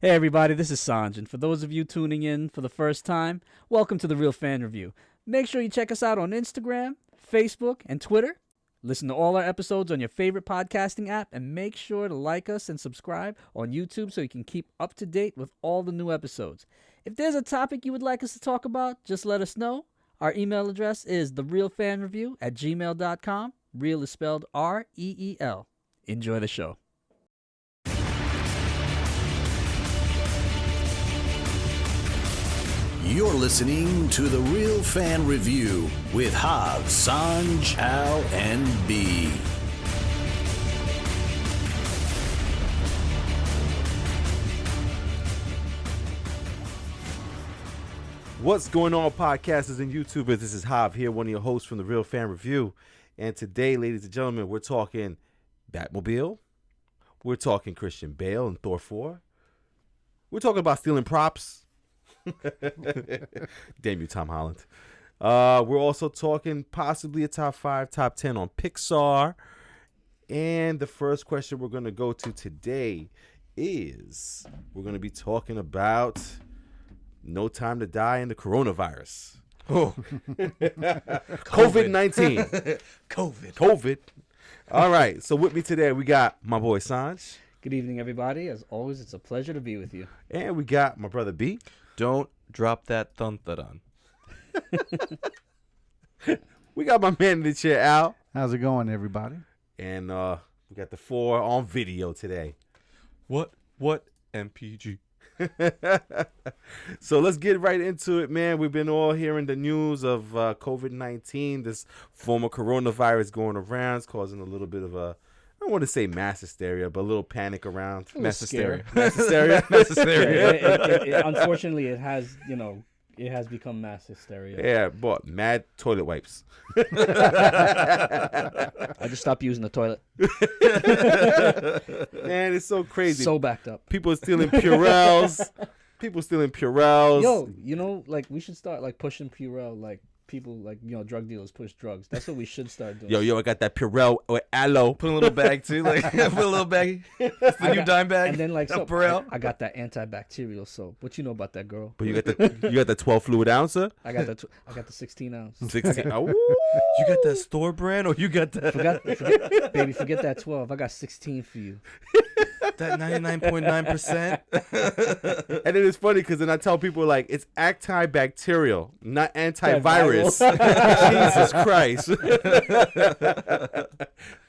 Hey everybody, this is Sanj, and for those of you tuning in for the first time, welcome to The Real Fan Review. Make sure you check us out on Instagram, Facebook, and Twitter. Listen to all our episodes on your favorite podcasting app, and make sure to like us and subscribe on YouTube so you can keep up to date with all the new episodes. If there's a topic you would like us to talk about, just let us know. Our email address is therealfanreview@gmail.com. Real is spelled R-E-E-L. Enjoy the show. You're listening to The Real Fan Review with Hav, Sanj, Al, and B. What's going on, podcasters and YouTubers? This is Hav here, one of your hosts from The Real Fan Review. And today, ladies and gentlemen, we're talking Batmobile. We're talking Christian Bale and Thor 4. We're talking about stealing props. Damn you, Tom Holland. We're also talking possibly a top 5, top 10 on Pixar. And the first question we're going to go to today is we're going to be talking about No Time to Die and the coronavirus. Oh, COVID-19. COVID. All right. So with me today, we got my boy Sanj. Good evening, everybody. As always, it's a pleasure to be with you. And we got my brother B. Don't drop that thun-thun. We got my man in the chair, Al. How's it going, everybody? And we got the 4 on video today. What MPG? So let's get right into it, man. We've been all hearing the news of COVID-19, this form of coronavirus going around. It's causing a little bit of a, I don't want to say mass hysteria, but a little panic around. Mass hysteria. Mass hysteria. Unfortunately, it has become mass hysteria. Yeah, but mad toilet wipes. I just stopped using the toilet. Man, it's so crazy. So backed up. People are stealing Purells. Yo, we should start pushing Purell, people drug dealers push drugs. That's what we should start doing. Yo, I got that Purell with aloe. Put a little bag too, put a little bag. It's the new dime bag. And then Purell. I got that antibacterial soap. What you know about that, girl? But you got the 12 fluid ouncer. I got the 16 ounce. 16. Oh, You got that store brand, or you got that Forget that 12. I got 16 for you. that 99.9%? And it is funny because then I tell people it's antibacterial, not antivirus. Jesus Christ.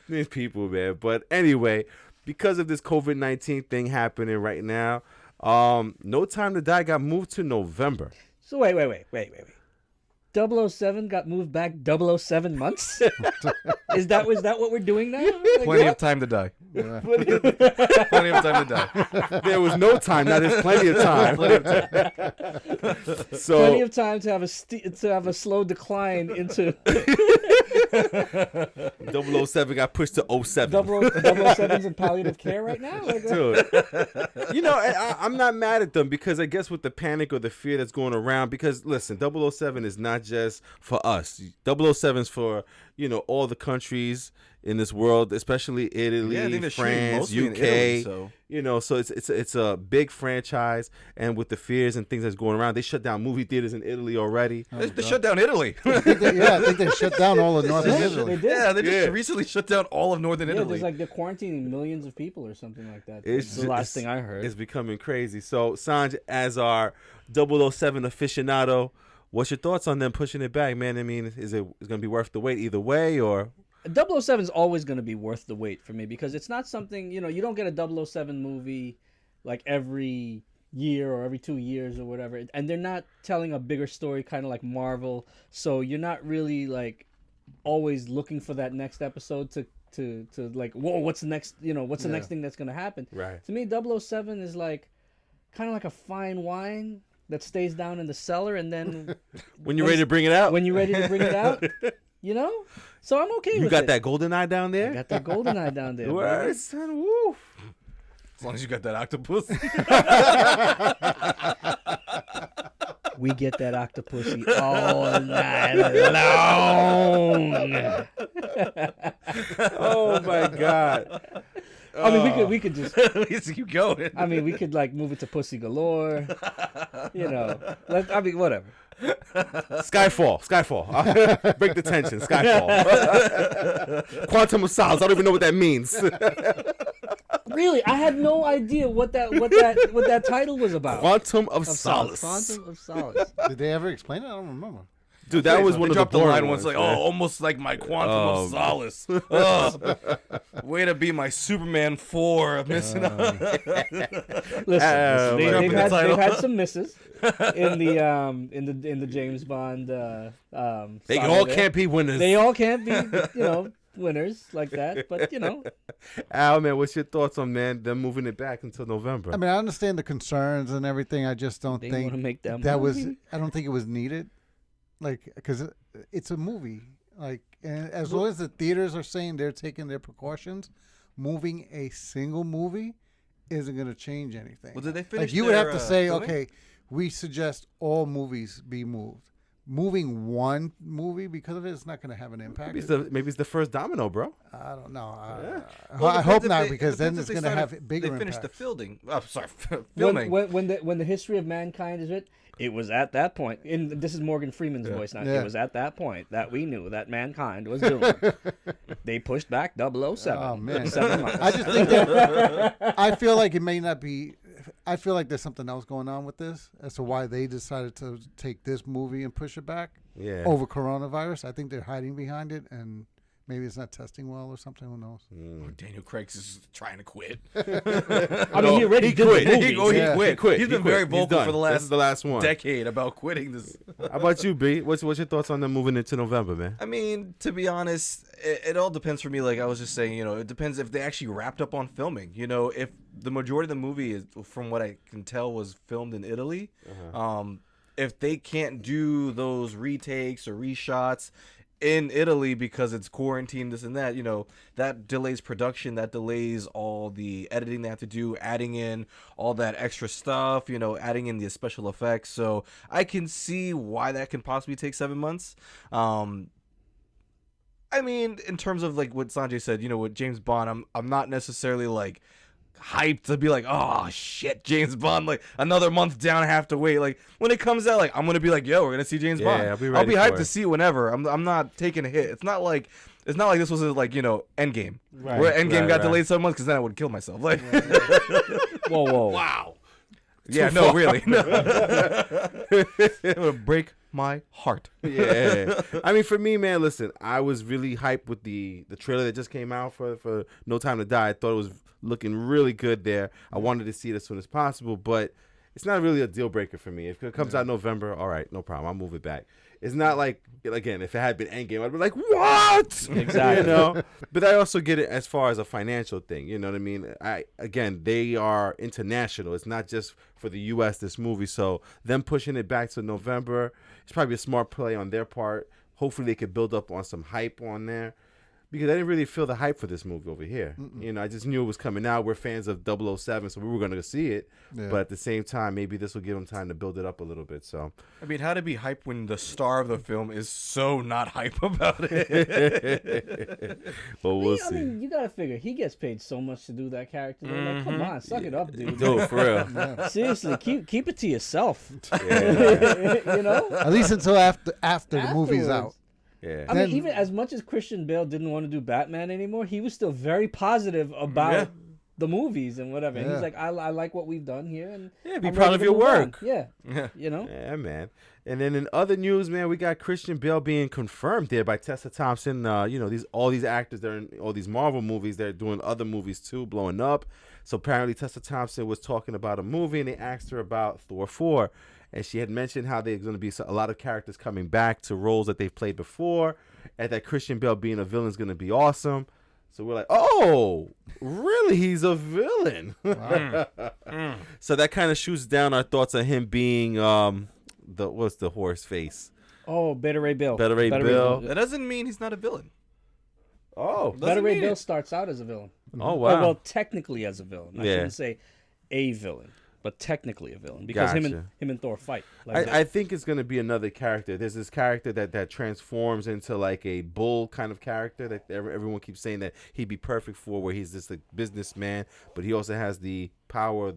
These people, man. But anyway, because of this COVID-19 thing happening right now, No Time to Die got moved to November. So wait. 007 got moved back 007 months? Was that what we're doing now? Plenty of time to die. Yeah. Plenty of time to die. There was no time. Now there's plenty of time. So Plenty of time to have a slow decline into 007 got pushed to 07. 007's in palliative care right now? Dude, I'm not mad at them because I guess with the panic or the fear that's going around, because listen, 007 is not just for us. 007 is for, all the countries in this world, especially Italy, Yeah, I think they're shooting France, mostly UK. in Italy, so. So it's a big franchise, and with the fears and things that's going around, they shut down movie theaters in Italy already. They shut down Italy. I think they shut down all of northern Italy. They did. Yeah, they just recently shut down all of northern Italy. There's they're quarantining millions of people or something like that. It's the last thing I heard. It's becoming crazy. So, Sanj, as our 007 aficionado, what's your thoughts on them pushing it back, man? I mean, is it going to be worth the wait either way, or? 007 is always going to be worth the wait for me because it's not something, you don't get a 007 movie every year or every 2 years or whatever. And they're not telling a bigger story kind of like Marvel. So you're not really always looking for that next episode to whoa, what's the next, what's the next thing that's going to happen? Right. To me, 007 is kind of like a fine wine that stays down in the cellar, and then when you're ready to bring it out. When you're ready to bring it out, So I'm okay with it. You got that golden eye down there? I got that golden eye down there. Word, son, woo. As long as you got that octopus. We get that octopusy all night long. Oh my God. I mean, we could just. Let's keep going. I mean, we could like move it to Pussy Galore. I mean, whatever. Skyfall. Break the tension. Skyfall. Quantum of Solace. I don't even know what that means. Really, I had no idea what that title was about. Quantum of Solace. Quantum of Solace. Did they ever explain it? I don't remember. Dude, that was one of the dropped the line boring once, like, man. almost like my Quantum of Solace. Way to be my Superman 4 missing out. Listen, they've title. had some misses in the James Bond. They saga all there. can't be winners. They all can't be, winners like that. But Al, man, what's your thoughts on them moving it back until November? I mean, I understand the concerns and everything. I just don't they think want to make them. that was. I don't think it was needed. Like, because it's a movie. Like, and as long as the theaters are saying they're taking their precautions, moving a single movie isn't going to change anything. Well, did they finish Like, you would have their, to say, filming? okay, we suggest all movies be moved. Moving one movie because of it is not going to have an impact. Maybe it's the first domino, bro. I don't know. Well, I it hope depends if not, they- because it then depends it's if going they to started- have bigger They finished impact. filming. When the history of mankind is written, it was at that point. And this is Morgan Freeman's voice now. Yeah. It was at that point that we knew that mankind was doomed. They pushed back 007. Oh, man. 7 months. I just think that I feel like it may not be. I feel like there's something else going on with this as to why they decided to take this movie and push it back over coronavirus. I think they're hiding behind it, and maybe it's not testing well or something. Who knows? Daniel Craig's is trying to quit. I mean, he already did quit. the movie. Yeah. He quit. He's been quit. very He's vocal done. for the This last is the last one. decade about quitting this. How about you, B? What's your thoughts on them moving into November, man? I mean, to be honest, it all depends for me. Like I was just saying, it depends if they actually wrapped up on filming. If the majority of the movie is, from what I can tell, was filmed in Italy. If they can't do those retakes or reshots in Italy because it's quarantine, this and that, that delays production, that delays all the editing they have to do, adding in all that extra stuff, adding in the special effects. So I can see why that can possibly take 7 months. I mean, in terms of like what Sanjay said, with James Bond, I'm not necessarily like hyped to be like, oh shit, James Bond, like another month down, I have to wait. Like when it comes out, like I'm gonna be like, yo, we're gonna see James Bond. I'll be I'll ready be hyped for to it. see it whenever. I'm not taking a hit. It's not like this was like Endgame, where Endgame got delayed so much because then I would kill myself. Like, Whoa. wow. Yeah, no, really, no. It would break my heart. Yeah. I mean, for me, man, listen, I was really hyped with the trailer that just came out for No Time to Die. I thought it was looking really good there. I wanted to see it as soon as possible, but it's not really a deal breaker for me. If it comes out November, all right, no problem. I'll move it back. It's not like, again, if it had been Endgame, I'd be like, what? Exactly. But I also get it as far as a financial thing. You know what I mean? Again, they are international. It's not just for the U.S., this movie. So them pushing it back to November, it's probably a smart play on their part. Hopefully they could build up on some hype on there. Because I didn't really feel the hype for this movie over here. I just knew it was coming out. We're fans of 007, so we were going to see it. Yeah. But at the same time, maybe this will give them time to build it up a little bit. So, I mean, how to be hype when the star of the film is so not hype about it? but we'll I see. mean, you gotta figure he gets paid so much to do that character. They're like, come on, suck it up, dude. Dude, for real. Seriously, keep it to yourself. Yeah. At least until after the movie's Afterwards. out. Yeah. I mean, even as much as Christian Bale didn't want to do Batman anymore, he was still very positive about the movies and whatever. And Yeah. he's like, I like what we've done here, and Be I'm proud ready of to your move on." work. Yeah, Yeah. Yeah, man. And then in other news, man, we got Christian Bale being confirmed there by Tessa Thompson. All these actors that are in all these Marvel movies, they're doing other movies too, blowing up. So apparently Tessa Thompson was talking about a movie, and they asked her about Thor 4. And she had mentioned how there's going to be a lot of characters coming back to roles that they've played before, and that Christian Bale being a villain is going to be awesome. So we're like, oh, really? He's a villain. So that kind of shoots down our thoughts on him being what's the horse face? Oh, Better Ray Bill. Better Ray Bill. That doesn't mean he's not a villain. Oh, Better Ray mean Bill it. starts out as a villain. oh Oh, wow. well, technically as a villain. I Yeah. shouldn't say a villain. but technically a villain because him Gotcha. and Thor fight. Like I think it's gonna be another character. There's this character that transforms into like a bull kind of character that everyone keeps saying that he'd be perfect for, where he's just a businessman, but he also has the power,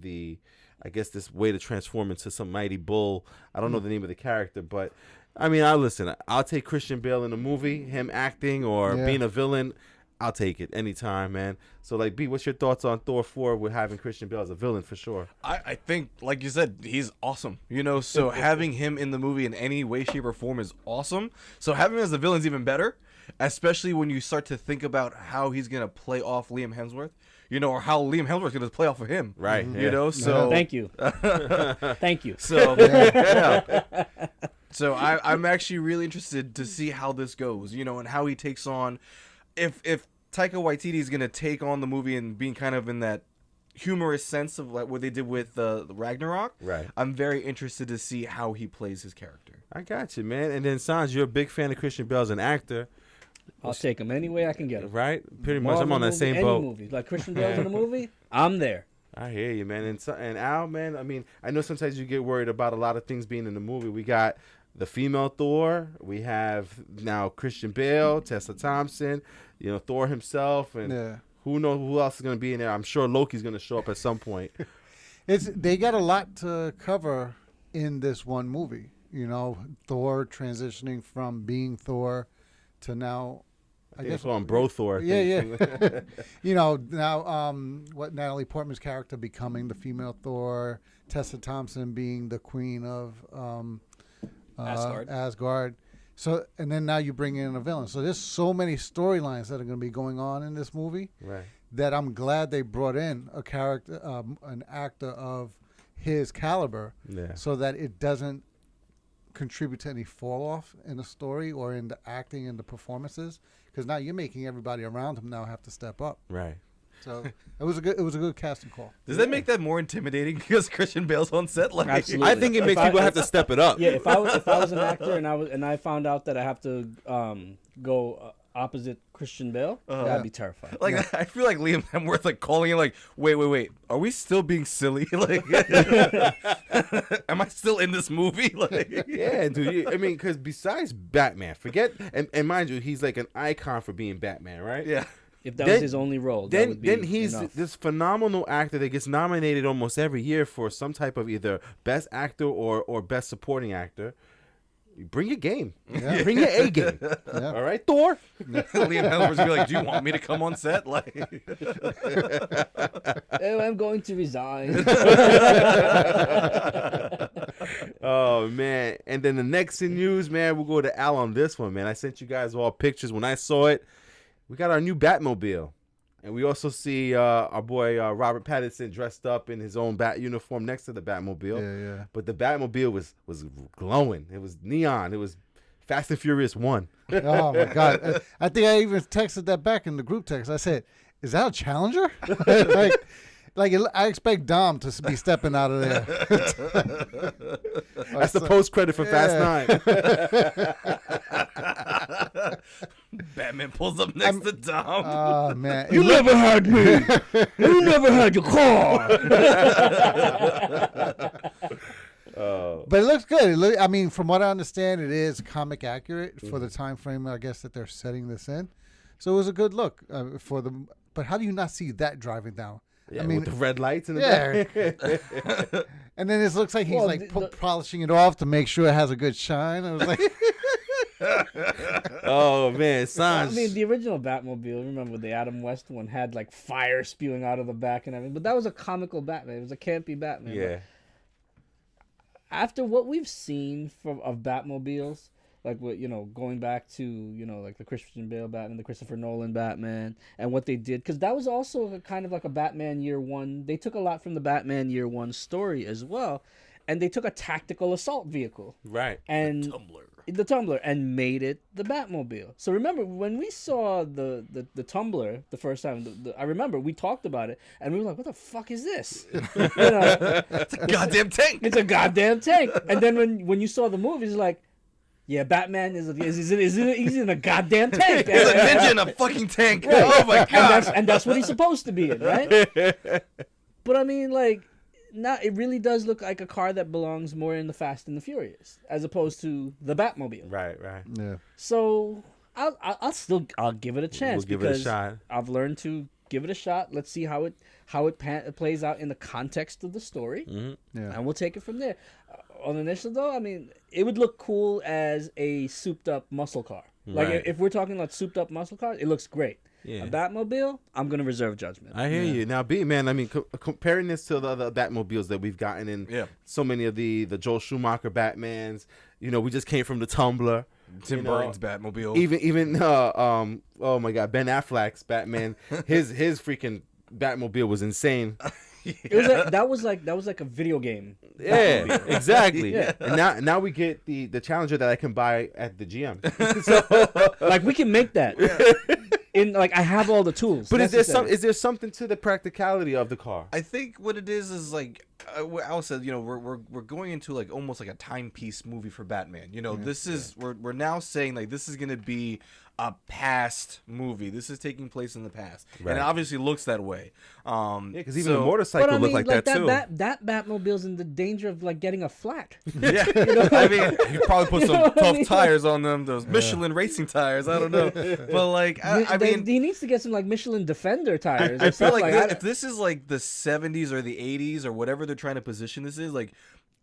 I guess this way to transform into some mighty bull. I don't know the name of the character, but I mean, I'll take Christian Bale in a movie, him acting or being a villain. I'll take it anytime, man. So, like, B, what's your thoughts on Thor 4 with having Christian Bale as a villain for sure? I think, like you said, he's awesome. You know, so having him in the movie in any way, shape, or form is awesome. So having him as a villain is even better, especially when you start to think about how he's going to play off Liam Hemsworth. You know, or how Liam Hemsworth's going to play off of him. Right. You know, so... Thank you. Thank you. So, yeah. So I'm actually really interested to see how this goes, you know, and how he takes on... If Taika Waititi is going to take on the movie and being kind of in that humorous sense of like what they did with Ragnarok, right? I'm very interested to see how he plays his character. I got you, man. And then, Sanj, you're a big fan of Christian Bale as an actor. I'll take him any way I can get him. Right? Pretty much. Marvel I'm on that movie, same any boat. movie. Like Christian Bale's in a movie, I'm there. I hear you, man. And Al, man, I mean, I know sometimes you get worried about a lot of things being in the movie. We got the female Thor. We have now Christian Bale, Tessa Thompson, you know, Thor himself, and who knows who else is going to be in there. I'm sure Loki's going to show up at some point. They got a lot to cover in this one movie. You know, Thor transitioning from being Thor to now, I guess on Bro Thor. Yeah. You know, now what Natalie Portman's character becoming the female Thor, Tessa Thompson being the queen of Asgard. So, and then now you bring in a villain. So there's so many storylines that are going to be going on in this movie, right? That I'm glad they brought in a character, an actor of his caliber, so that it doesn't contribute to any fall off in the story or in the acting and the performances. Because now you're making everybody around him now have to step up, right? So it was a good casting call. Does that make that more intimidating because Christian Bale's on set? Like, absolutely. I think it makes people have to step it up. Yeah, if I was an actor and I found out that I have to go opposite Christian Bale, that'd be terrifying. Like I feel like Liam Hemsworth like calling in like, wait, are we still being silly? Like, am I still in this movie? Like, yeah, dude. I mean, because besides Batman, and mind you, he's like an icon for being Batman, right? Yeah. If that was his only role, then he's enough. This phenomenal actor that gets nominated almost every year for some type of either best actor or best supporting actor. Bring your game. Yeah. Bring your A game. Yeah. All right, Thor. Liam Hemsworth be like, "Do you want me to come on set?" Like, oh, I'm going to resign. Oh man! And then the next in news, man, we'll go to Al on this one, man. I sent you guys all pictures when I saw it. We got our new Batmobile. And we also see our boy Robert Pattinson dressed up in his own bat uniform next to the Batmobile. Yeah. But the Batmobile was glowing. It was neon. It was Fast and Furious 1. Oh, my God. I think I even texted that back in the group text. I said, is that a Challenger? I expect Dom to be stepping out of there. That's the post-credit for Fast 9. Batman pulls up next to Dom. Oh, man. You never had me. You never had your car. But it looks good. I mean, from what I understand, it is comic accurate for the time frame, I guess, that they're setting this in. So it was a good look for them. But how do you not see that driving down? Yeah, I mean, with the red lights in the back. And then it looks like he's polishing it off to make sure it has a good shine. I was like, oh man, Sanj. I mean, the original Batmobile, remember the Adam West one had like fire spewing out of the back and everything, but that was a comical Batman. It was a campy Batman. Yeah. But after what we've seen of Batmobiles, like what going back to like the Christian Bale Batman, the Christopher Nolan Batman, and what they did, because that was also kind of like a Batman Year One. They took a lot from the Batman Year One story as well, and they took a tactical assault vehicle, right, and the Tumbler, and made it the Batmobile. So remember when we saw the Tumbler the first time, I remember we talked about it, and we were like, "What the fuck is this?" It's a goddamn tank. It's a goddamn tank. And then when you saw the movie, it's like, yeah, Batman is he's in a goddamn tank. He's a ninja in a fucking tank. Right. Oh my god! And that's what he's supposed to be in, right? But I mean, like, now it really does look like a car that belongs more in the Fast and the Furious as opposed to the Batmobile. Right. Yeah. So I'll give it a chance. We'll give it a shot. I've learned to give it a shot. Let's see how it plays out in the context of the story, Yeah. and we'll take it from there. On initial though, I mean, it would look cool as a souped up muscle car. Like Right. if we're talking like souped up muscle cars, it looks great. Yeah. A Batmobile, I'm gonna reserve judgment. I hear you. Now, man, I mean, comparing this to the other Batmobiles that we've gotten in so many of the Joel Schumacher Batmans, we just came from the Tumbler. Tim Burton's Batmobile. Even oh my God, Ben Affleck's Batman, his freaking Batmobile was insane. That was like a video game. Yeah, exactly. Yeah. And now we get the Challenger that I can buy at the GM. So, Like we can make that. I have all the tools. but is there something to the practicality of the car? I think what it is like Al said, we're going into like almost like a timepiece movie for Batman. This is we're now saying like this is gonna be a past movie. This is taking place in the past, and it obviously looks that way. Because even the motorcycle looked like that too. That Batmobile's in the danger of like getting a flat. Yeah, I mean, you probably put some tough tires on them, those Michelin racing tires. I don't know, but like, I mean, he needs to get some like Michelin Defender tires. I feel like if this is like the 70s or the 80s or whatever they're trying to position this is, like,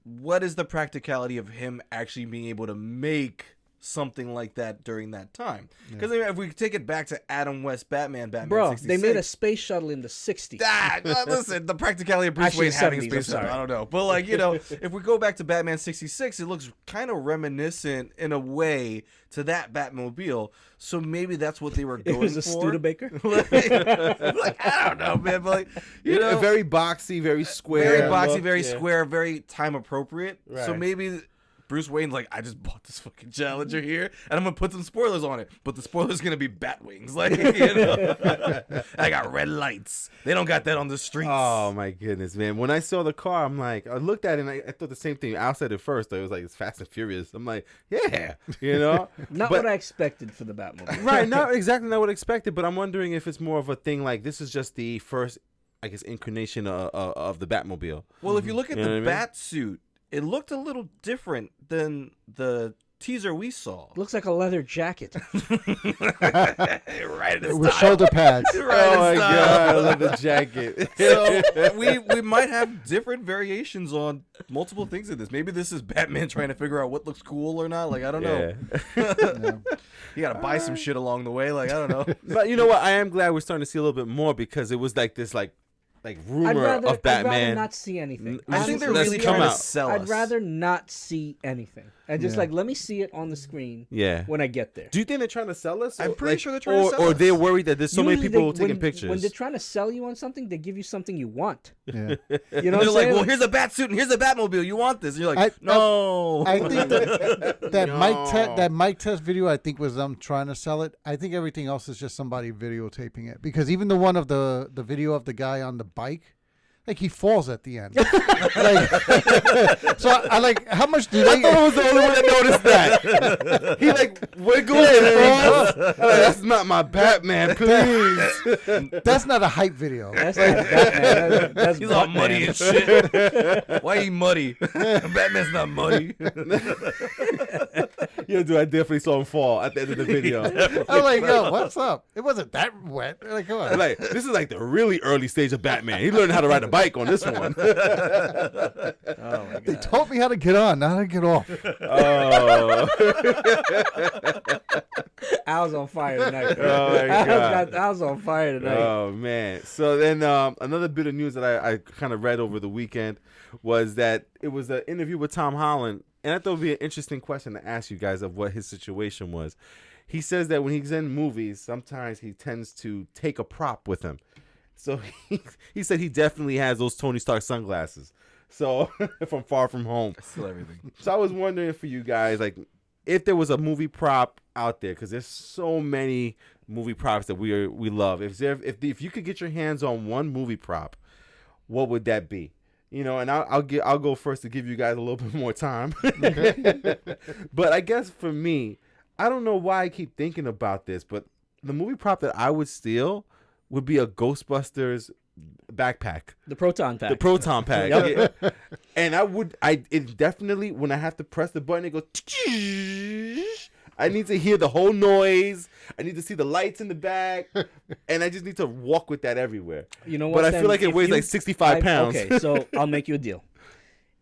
what is the practicality of him actually being able to make something like that during that time? Because if we take it back to Adam West Batman bro, 66, they made a space shuttle in the 60s. Listen, the practicality of Bruce Actually, Wayne having a 70s, space I'm shuttle, sorry. I don't know. But like, if we go back to Batman 66, it looks kind of reminiscent in a way to that Batmobile. So maybe that's what they were going for. It was a Studebaker. like, I don't know, man. But like, very boxy, very square. very boxy, look. very Yeah. square, very time appropriate. So Right. maybe Bruce Wayne's like, I just bought this fucking Challenger here, and I'm gonna put some spoilers on it. But the spoiler's gonna be bat wings, like I got red lights. They don't got that on the streets. Oh my goodness, man! When I saw the car, I'm like, I looked at it and I thought the same thing. Al said it first. Though. It was like it's Fast and Furious. I'm like, yeah, Not what I expected for the Batmobile. right, not exactly not what I expected. But I'm wondering if it's more of a thing like this is just the first, I guess, incarnation of the Batmobile. Well, if you look at You know the what I mean? bat suit, it looked a little different than the teaser we saw. Looks like a leather jacket. Right in With shoulder pads. Oh my God, I love the jacket. So we might have different variations on multiple things in this. Maybe this is Batman trying to figure out what looks cool or not. Like, I don't know. You gotta buy some shit along the way. Like, I don't know. But you know what? I am glad we're starting to see a little bit more because it was like this rumor of Batman. I'd rather not see anything. I think they're Let's really come trying to out. sell us. I'd rather not see anything. And just let me see it on the screen Yeah. when I get there. Do you think they're trying to sell us? I'm pretty sure they're trying to sell Or us. they're worried that there's so many Usually people they- taking when, pictures. When they're trying to sell you on something, they give you something you want. Yeah. You know what They're I'm like, saying? well, here's a bat suit and here's a Batmobile. You want this? And you're like, no. I think that Mike test video, I think, was them trying to sell it. I think everything else is just somebody videotaping it, because even the one of the video of the guy on the bike, like, he falls at the end. So I like, how much do they? I thought I was the only one that noticed that. He wiggles and falls. That's not my Batman, please. That's not a hype video. That's not Batman. That's He's all Buttman. muddy and shit. Why he muddy? Batman's not muddy. Dude, I definitely saw him fall at the end of the video. I'm like, yo, what's up? It wasn't that wet. Like, come on. Like, this is like the really early stage of Batman. He learned how to ride a bike on this one. Oh my They God. taught me how to get on, not how to get off. Oh. Al's on fire tonight. Oh, my God. Al's on fire tonight. Oh man! So then another bit of news that I kind of read over the weekend was that it was an interview with Tom Holland, and I thought it would be an interesting question to ask you guys of what his situation was. He says that when he's in movies, sometimes he tends to take a prop with him. So he said he definitely has those Tony Stark sunglasses. So from Far From Home. Still everything. So I was wondering for you guys, like, if there was a movie prop out there, because there's so many movie props that we love. If you could get your hands on one movie prop, what would that be? And I'll go first to give you guys a little bit more time. But I guess for me, I don't know why I keep thinking about this, but the movie prop that I would steal would be a Ghostbusters backpack. The proton pack. The proton pack. Yep. Yeah. And it definitely, when I have to press the button, it goes. I need to hear the whole noise. I need to see the lights in the back, and I just need to walk with that everywhere. You know what? But I feel like it weighs like 65 pounds. Okay, so I'll make you a deal.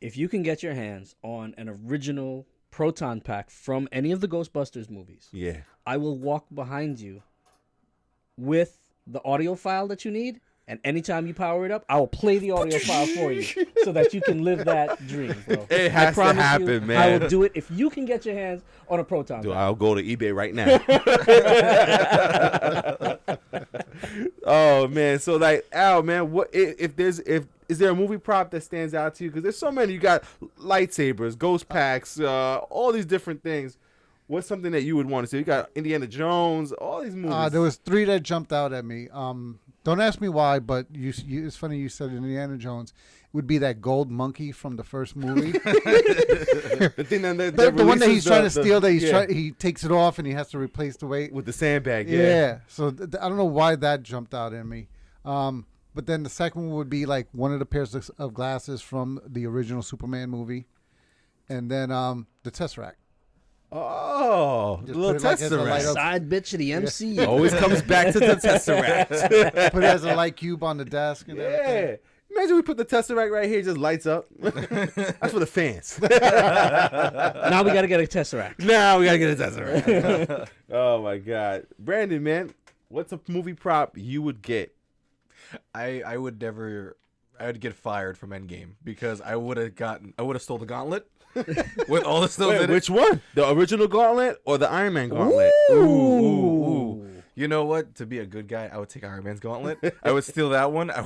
If you can get your hands on an original proton pack from any of the Ghostbusters movies, Yeah. I will walk behind you with the audio file that you need. And anytime you power it up, I will play the audio file for you so that you can live that dream, bro. It has to happen, man. I will do it if you can get your hands on a proton pack. I'll go to eBay right now. Oh man, so like, Al, man, what is there a movie prop that stands out to you? Because there's so many. You got lightsabers, ghost packs, all these different things. What's something that you would want to see? You got Indiana Jones, all these movies. There was 3 that jumped out at me. Don't ask me why, but it's funny you said Indiana Jones. It would be that gold monkey from the first movie. The thing the one that he's trying to steal, he takes it off and he has to replace the weight. With the sandbag, Yeah. So I don't know why that jumped out at me. But then the second one would be like one of the pairs of glasses from the original Superman movie. And then the Tesseract. Oh, the little Tesseract. Side bitch of the MCU. Always comes back to the Tesseract. Put it as a light cube on the desk. And everything. Imagine we put the Tesseract right here, it just lights up. That's for the fans. Now we got to get a Tesseract. Now we got to get a Tesseract. Oh, my God. Brandon, man, what's a movie prop you would get? I would get fired from Endgame because I would have stole the gauntlet with all the stuff in it. Which one? The original gauntlet or the Iron Man gauntlet? Ooh. You know what? To be a good guy, I would take Iron Man's gauntlet. I would steal that one. I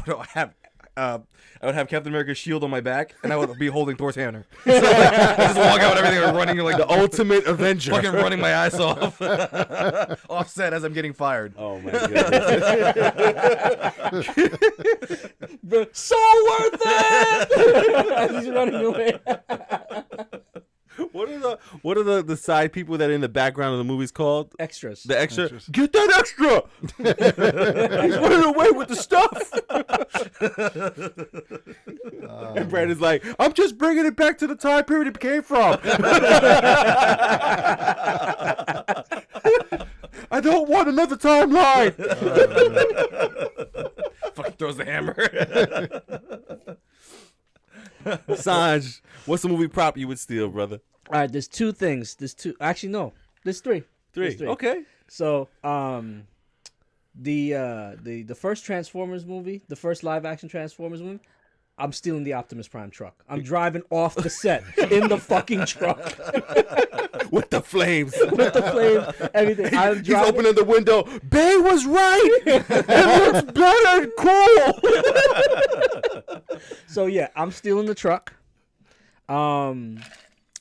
would have Captain America's shield on my back, and I would be holding Thor's hammer. So like, I just walk out with everything, running like the ultimate Avenger, fucking running my ass off, offset as I'm getting fired. Oh my goodness! So worth it. As he's running away. What are the side people that are in the background of the movies called? Extras. The extras. Get that extra! He's running away with the stuff. And Brandon's like, I'm just bringing it back to the time period it came from. I don't want another timeline. Fucking throws the hammer. Sanj, what's the movie prop you would steal, brother? All right, there's 2 things. Actually, no. There's 3. Three. Okay. So, the first Transformers movie, the first live action Transformers movie, I'm stealing the Optimus Prime truck. I'm driving off the set in the fucking truck. With the flames. With the flames, everything. He's opening the window. Bale was right. It looks better and cool. So yeah, I'm stealing the truck.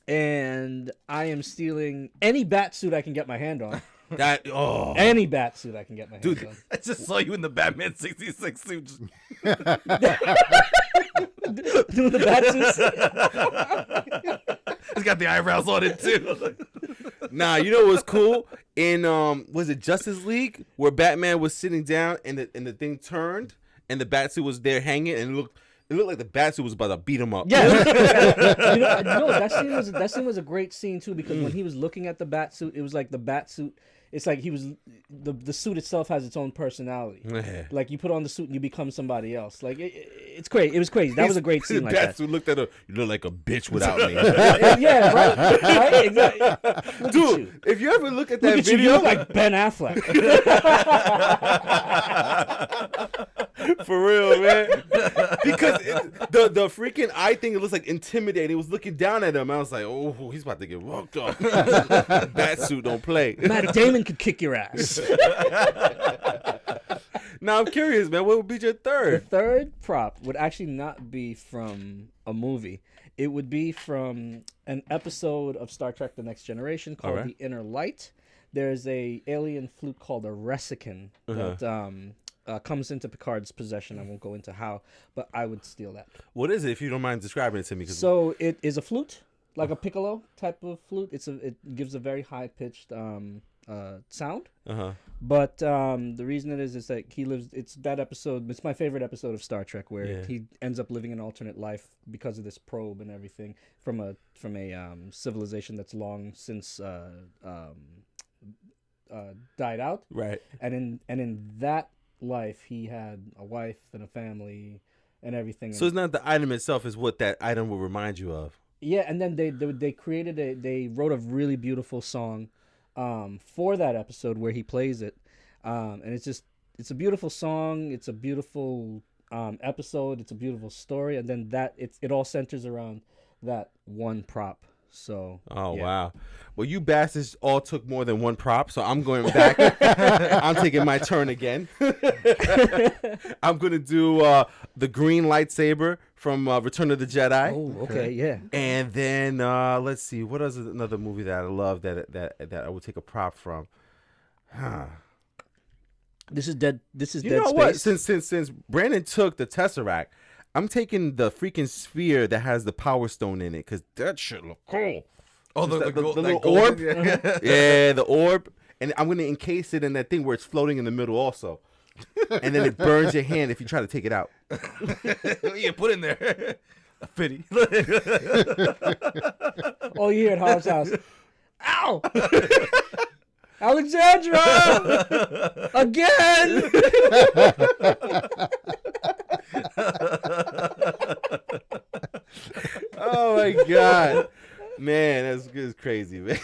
And I am stealing any bat suit I can get my hand on. Any bat suit I can get my hands on. I just saw you in the Batman 66 suit. Doing the bat suits. It's got the eyebrows on it too. Nah, you know what's cool? In was it Justice League where Batman was sitting down and the thing turned and the batsuit was there hanging and it looked like the batsuit was about to beat him up. Yeah. you know that scene was a great scene too because when he was looking at the batsuit, it was like the batsuit. It's like he was the suit itself has its own personality. Yeah. Like you put on the suit and you become somebody else. Like it's crazy. It was crazy. That was a great scene. The batsuit looked at her. You look like a bitch without me. Yeah, right. Exactly. Dude, if you ever look at that video, you look like Ben Affleck. For real, man. Because the freaking eye thing, it looks like intimidating. It was looking down at him. I was like, oh, he's about to get walked off. Batsuit don't play. Matt Damon could kick your ass. Now I'm curious, man. What would be your third? The third prop would actually not be from a movie. It would be from an episode of Star Trek: The Next Generation called The Inner Light. There's a alien flute called a Resican that comes into Picard's possession. I won't go into how, but I would steal that. What is it, if you don't mind describing it to me? So it is a flute, like a piccolo type of flute. It gives a very high pitched sound. Uh-huh. But the reason it is that he lives. It's that episode. It's my favorite episode of Star Trek where he ends up living an alternate life because of this probe and everything from a civilization that's long since died out. Right. And in that life, he had a wife and a family and everything. So it's not the item itself; is what that item will remind you of. Yeah, and then they they wrote a really beautiful song for that episode where he plays it, and it's a beautiful song. It's a beautiful episode. It's a beautiful story, and then it all centers around that one prop. So. Oh yeah. wow! Well, you bastards all took more than one prop, so I'm going back. I'm taking my turn again. I'm gonna do the green lightsaber from Return of the Jedi. Oh, okay, yeah. And then let's see, what is another movie that I love that I would take a prop from? This is Dead. This is You Dead know Space. what? Since Brandon took the Tesseract, I'm taking the freaking sphere that has the Power Stone in it because that shit look cool. Oh, Just the little that orb. golden- yeah. Yeah, the orb, and I'm gonna encase it in that thing where it's floating in the middle also, and then it burns your hand if you try to take it out. Yeah, put in there. A pity. Oh, you hear at Harv's house. Ow! Alexandra! Again! Oh my god, man, that's crazy, man.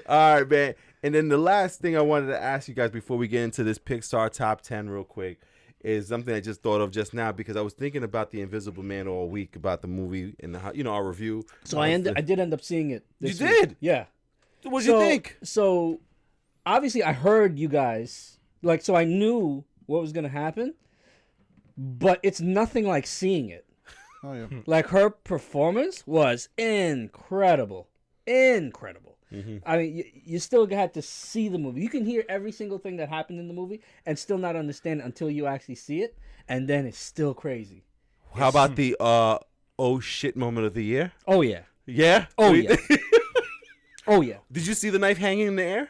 All right, man. And then the last thing I wanted to ask you guys before we get into this Pixar top 10 real quick is something I just thought of just now because I was thinking about The Invisible Man all week about the movie and our review. So I did end up seeing it. You This week. did? Yeah. What did you think? So obviously I heard you guys so I knew what was gonna happen, but it's nothing like seeing it. Oh yeah. Like her performance was incredible. Mm-hmm. I mean, you still had to see the movie. You can hear every single thing that happened in the movie and still not understand it until you actually see it, and then it's still crazy. How about the oh shit moment of the year? Oh yeah. Yeah? Oh yeah. Oh yeah. Did you see the knife hanging in the air?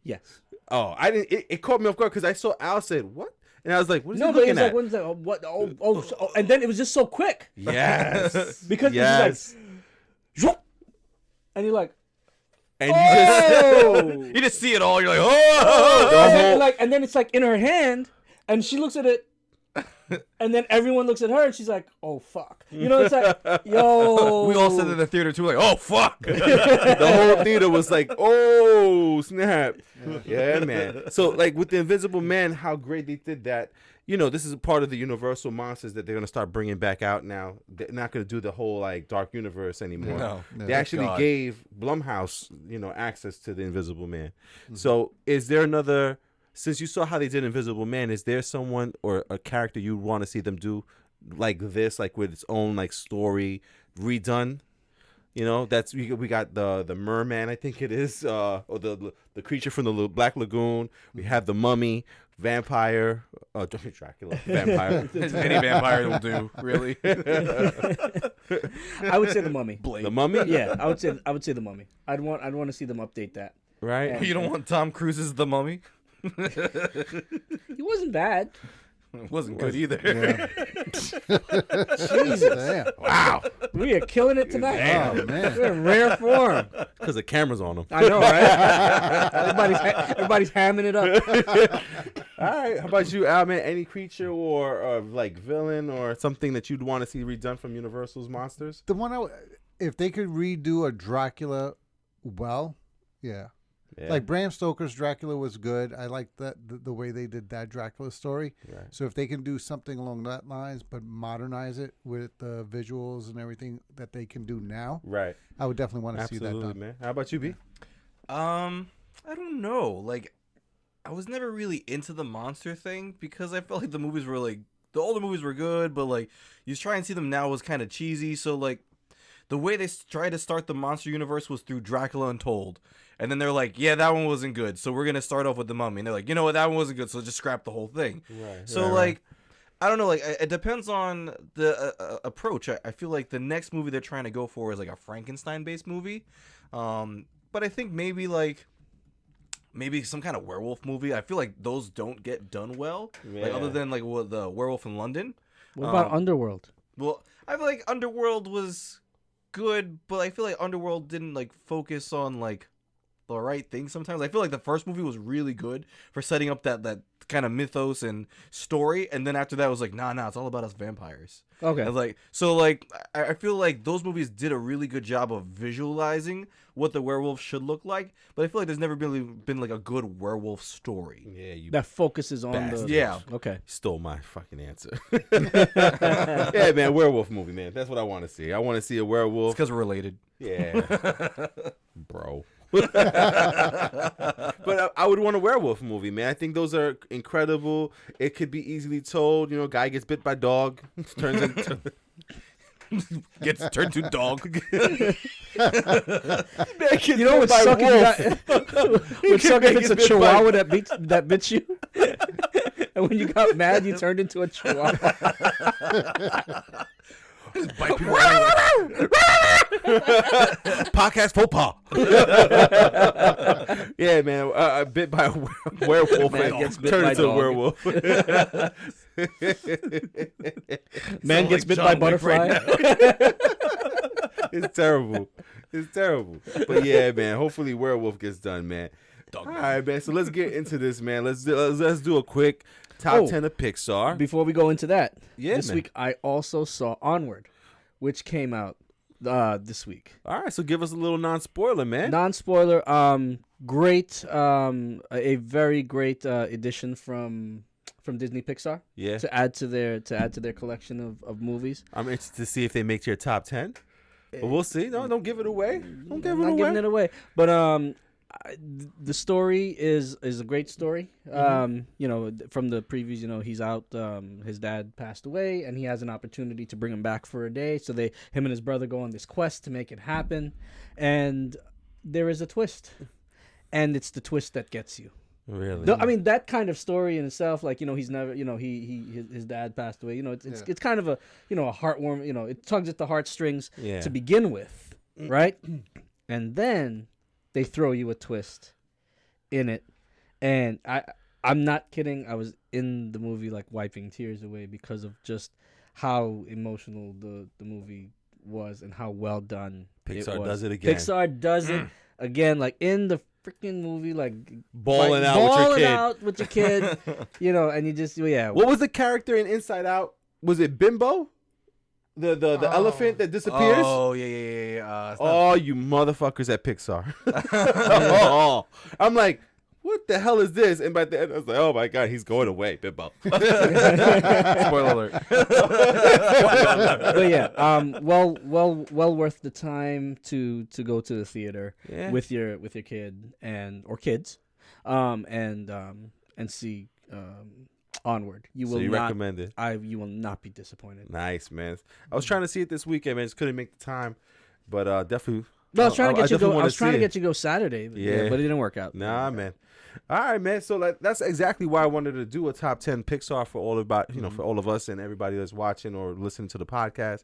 Yes. Oh, I didn't. It caught me off guard because I saw Al said, what? And I was like, what is he No, but looking it's at? like when's that? What? Oh, and then it was just so quick Yes. because yes. it was like, "Zhoop," and you're like, And you just... oh, You just see it all. You're like, oh. and then it's like in her hand, and she looks at it, and then everyone looks at her, and she's like, oh fuck, it's like, yo. We all sat in the theater too, like, oh fuck. The whole theater was like, oh, snap. Yeah, man. So, like, with The Invisible Man, how great they did that. This is a part of the Universal monsters that they're going to start bringing back out now. They're not going to do the whole, Dark Universe anymore. No. They actually gave Blumhouse, access to The Invisible Man. Mm-hmm. So, is there another... Since you saw how they did Invisible Man, is there someone or a character you want to see them do like this, like with its own story redone? That's we got the merman, I think it is, or the creature from the Black Lagoon. We have the mummy, vampire, Dracula, vampire. Any vampire will do, really. I would say the mummy. Blade. The mummy? Yeah, I would say the mummy. I'd want to see them update that. Right? You don't want Tom Cruise's The Mummy? He wasn't bad. It wasn't good either. Yeah. Jesus. Damn. Wow. We are killing it tonight. Oh man. We're in rare form. Because the camera's on them. I know, right? Everybody's hamming it up. All right. How about you, Al, man? Any creature or villain or something that you'd want to see redone from Universal's monsters? The one if they could redo a Dracula, yeah. Yeah. Like Bram Stoker's Dracula was good. I like that the way they did that Dracula story. Right. So if they can do something along that lines, but modernize it with the visuals and everything that they can do now, Right. I would definitely want to see that Absolutely, done. man. How about you, B? I don't know. I was never really into the monster thing because I felt like the movies were the older movies were good, but you try and see them now was kind of cheesy. So the way they tried to start the monster universe was through Dracula Untold. And then they're like, yeah, that one wasn't good. So we're going to start off with the mummy. And they're like, you know what? That one wasn't good. So just scrap the whole thing. Right. So I don't know. It depends on the approach. I feel like the next movie they're trying to go for is a Frankenstein based movie. But I think maybe maybe some kind of werewolf movie. I feel like those don't get done well. Yeah. Like other than like the Werewolf in London. What about Underworld? Well, I feel like Underworld was good, but I feel like Underworld didn't like focus on like the right thing sometimes. I feel like the first movie was really good for setting up that kind of mythos and story, and then after that it was like nah, it's all about us vampires. Okay. And like so like I feel like those movies did a really good job of visualizing what the werewolf should look like, but I feel like there's never really been like a good werewolf story. Yeah, you That focuses on bastard. the... Yeah. Okay. stole my fucking answer. Yeah, man, werewolf movie, man. That's what I want to see. I want to see a It's werewolf. because we're related. Yeah, bro. But I would want a werewolf movie, man. I think those are incredible. It could be easily told. You know, guy gets bit by dog, turns into Gets turned to dog. You know what's sucking? What's sucking? It's a chihuahua that bit you. And when you got mad, you turned into a chihuahua. Podcast faux pas. Yeah, man. Bit by a werewolf Man and gets bit turned by into a dog. werewolf. Man gets bit by butterfly. It's terrible. It's terrible. But yeah, man. Hopefully, werewolf gets done, man. All right, man. So let's get into this, man. Let's do a quick top 10 of Pixar. Before we go into that, Yeah, this man. week I also saw Onward, which came out this week. All right, so give us a little non-spoiler, man. Non-spoiler, great, a very great addition from Disney Pixar Yeah, to add to their collection of movies. I'm interested to see if they make your top 10. But we'll see. No, don't give it away. Don't give I'm it not away. giving it away, but the story is a great story. You know, from the previews, you know, he's out. His dad passed away, and he has an opportunity to bring him back for a day. So him and his brother go on this quest to make it happen, and there is a twist, and it's the twist that gets you. Really? I mean, that kind of story in itself, like, you know, he's never, you know, his dad passed away. You know, it's kind of a, you know, a heartwarming. You know, it tugs at the heartstrings Yeah. to begin with, right? And then they throw you a twist in it, and I'm not kidding. I was in the movie like wiping tears away because of just how emotional the movie was and how well done Pixar it was. does it again. Pixar does it again, like in the freaking movie, like Balling out with your kid, you know, and you just What was the character in Inside Out? Was it Bimbo? The elephant that disappears? Oh yeah. Oh, you motherfuckers at Pixar. Oh, I'm like, what the hell is this? And by the end, I was like, oh my God, he's going away, Bimbo. Spoiler alert. But yeah, well worth the time to go to the theater with your kid or kids, and see Onward. You will not recommend it? You will not be disappointed. Nice, man. I was trying to see it this weekend, man. Just couldn't make the time, but definitely. No, I was trying to get you to go. definitely I was trying to wanna get you to go Saturday, but, Yeah. but it didn't work out. Nah, man. All right, man. So that's exactly why I wanted to do a top 10 Pixar for all for all of us and everybody that's watching or listening to the podcast.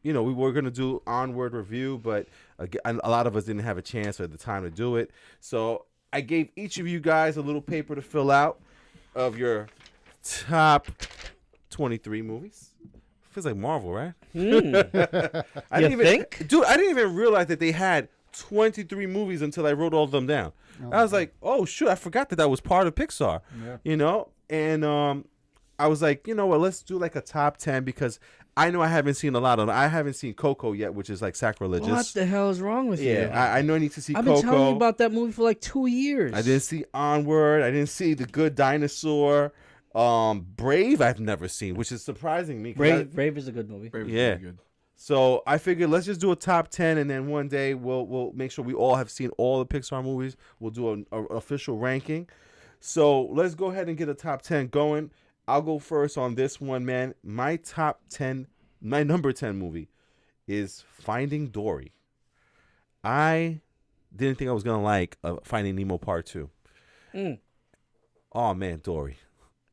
You know, we were gonna do Onward review, but again, a lot of us didn't have a chance or the time to do it. So I gave each of you guys a little paper to fill out of your top 23 movies. Feels like Marvel, right? I didn't even dude. I didn't even realize that they had 23 movies until I wrote all of them down. I was like, oh shoot, I forgot that was part of Pixar. Yeah. You know, and I was like, you know what, let's do like a top 10 because I know I haven't seen a lot of them. I haven't seen Coco yet, which is like sacrilegious. What the hell is wrong with you? Yeah, I know I need to see I've Coco. been telling you about that movie for like 2 years. I didn't see Onward. I didn't see The Good Dinosaur. Brave I've never seen, which is surprising me. Brave is a good movie. Yeah. Good. So I figured let's just do a top 10, and then one day we'll make sure we all have seen all the Pixar movies. We'll do an official ranking. So let's go ahead and get a top 10 going. I'll go first on this one, man. My number 10 movie is Finding Dory. I didn't think I was gonna like Finding Nemo Part 2. Oh man, Dory.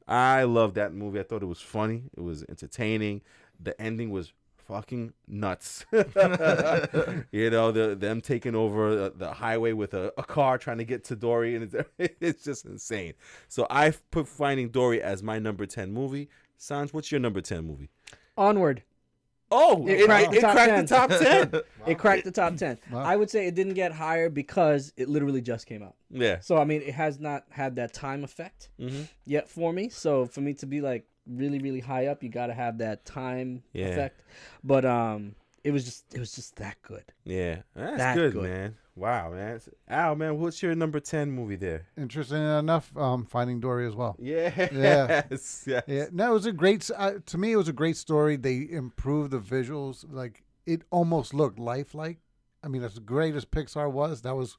I love that movie. I thought it was funny. It was entertaining. The ending was fucking nuts. Them taking over the highway with a car trying to get to Dory, and it's just insane. So I put Finding Dory as my number 10 movie. Sanj, what's your number 10 movie? Onward. Oh, it cracked the top 10. Wow. It cracked the top 10. Wow. I would say it didn't get higher because it literally just came out. Yeah. So, I mean, it has not had that time effect yet for me. So, for me to be like really, really high up, you got to have that time effect. But it was just that good. Yeah. That's that good, man. Wow, man. Al, man, what's your number 10 movie there? Interesting enough, Finding Dory as well. Yes. Yeah. No, it was a great. To me, it was a great story. They improved the visuals. Like it almost looked lifelike. I mean, as great as Pixar was, that was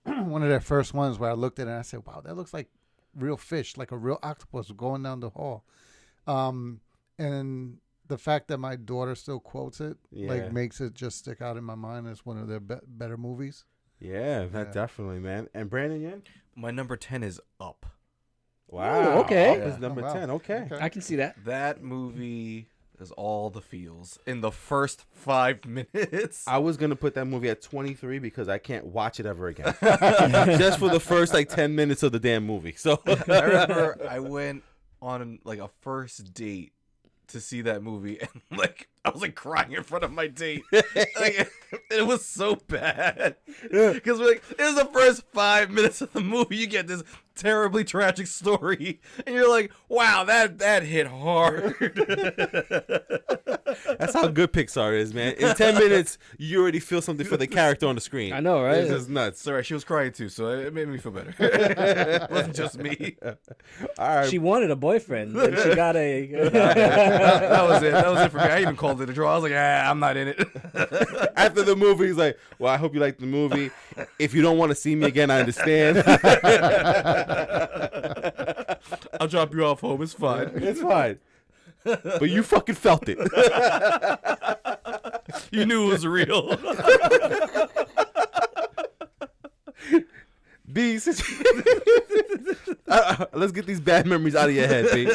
one of their first ones where I looked at it and I said, "Wow, that looks like real fish, like a real octopus going down the hall." And the fact that my daughter still quotes it, like, makes it just stick out in my mind as one of their better movies. Yeah, that definitely, man. And Brandon Yen? My number 10 is Up. Wow. Ooh, okay. Up is number 10. Okay. I can see that. That movie is all the feels in the first 5 minutes. I was going to put that movie at 23 because I can't watch it ever again. Just for the first, 10 minutes of the damn movie. So I remember I went on, a first date to see that movie, and I was crying in front of my date. It was so bad because it was the first 5 minutes of the movie. You get this terribly tragic story, and you're like, "Wow, that hit hard." that's how good Pixar is, man. In 10 minutes, you already feel something for the character on the screen. I know, right? It's just nuts. Sorry, she was crying too, so it made me feel better. It wasn't just me. All right. She wanted a boyfriend, and she got a. That was it. That was it for me. I even called it a draw. I was like, I'm not in it. After the movie, he's like, "Well, I hope you liked the movie. If you don't want to see me again, I understand." I'll drop you off home. It's fine. It's fine. But you fucking felt it. You knew it was real. B, let's get these bad memories out of your head, B.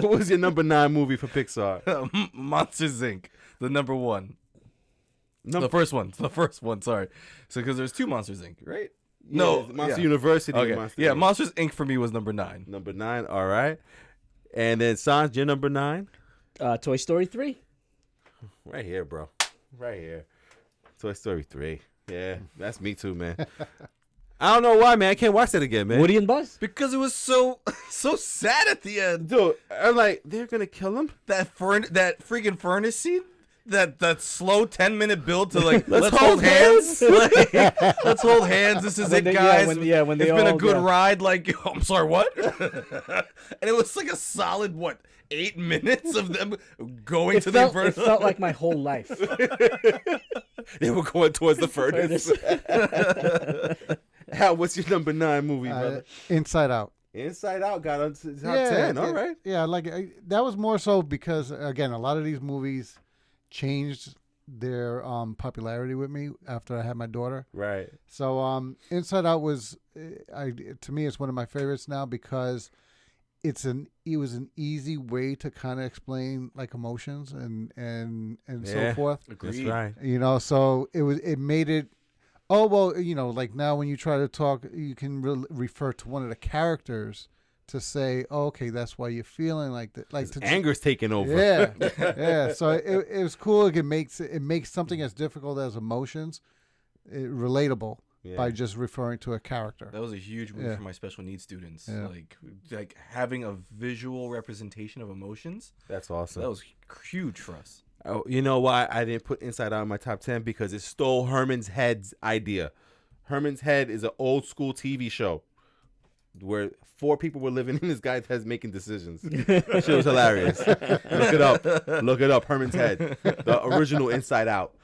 What was your number 9 movie for Pixar? Monsters Inc. The number 1. The first one. Sorry. So because there's 2 Monsters Inc. Right? No, Monster University. Okay. Monster Yeah, Inc. Monsters Inc. for me was number 9. Number 9. All right. And then Sanj, your number 9? Toy Story 3. Right here, bro. Right here. Toy Story 3. Yeah, that's me too, man. I don't know why, man. I can't watch that again, man. Woody and Buzz. Because it was so sad at the end. Dude, I'm like, they're gonna kill him? That freaking furnace scene. That slow 10-minute build to let's hold hold hands. Let's hold hands. This is When it, they- guys. when they it's been a all- good yeah. ride. I'm sorry, what? And it was a solid 8 minutes of them going It to felt, the it felt like my whole life. They were going towards the furnace. Hal, what's your number 9 movie, brother? Inside Out. Inside Out got on to top 10. All right. Yeah, that was more so because, again, a lot of these movies changed their popularity with me after I had my daughter. Right. So Inside Out was, to me, it's one of my favorites now because it was an easy way to kind of explain emotions and so forth. That's right. So it made it. Oh well, now when you try to talk, you can refer to one of the characters to say, oh, okay, that's why you're feeling like that. Anger's taking over. Yeah, yeah. So it was cool. It makes something as difficult as emotions relatable by just referring to a character. That was a huge move for my special needs students. Yeah. Like having a visual representation of emotions. That's awesome. That was huge for us. Oh, you know why I didn't put Inside Out in my top 10? Because it stole Herman's Head's idea. Herman's Head is an old school TV show where 4 people were living in this guy's head making decisions. Shit was hilarious. Look it up. Herman's Head, the original Inside Out.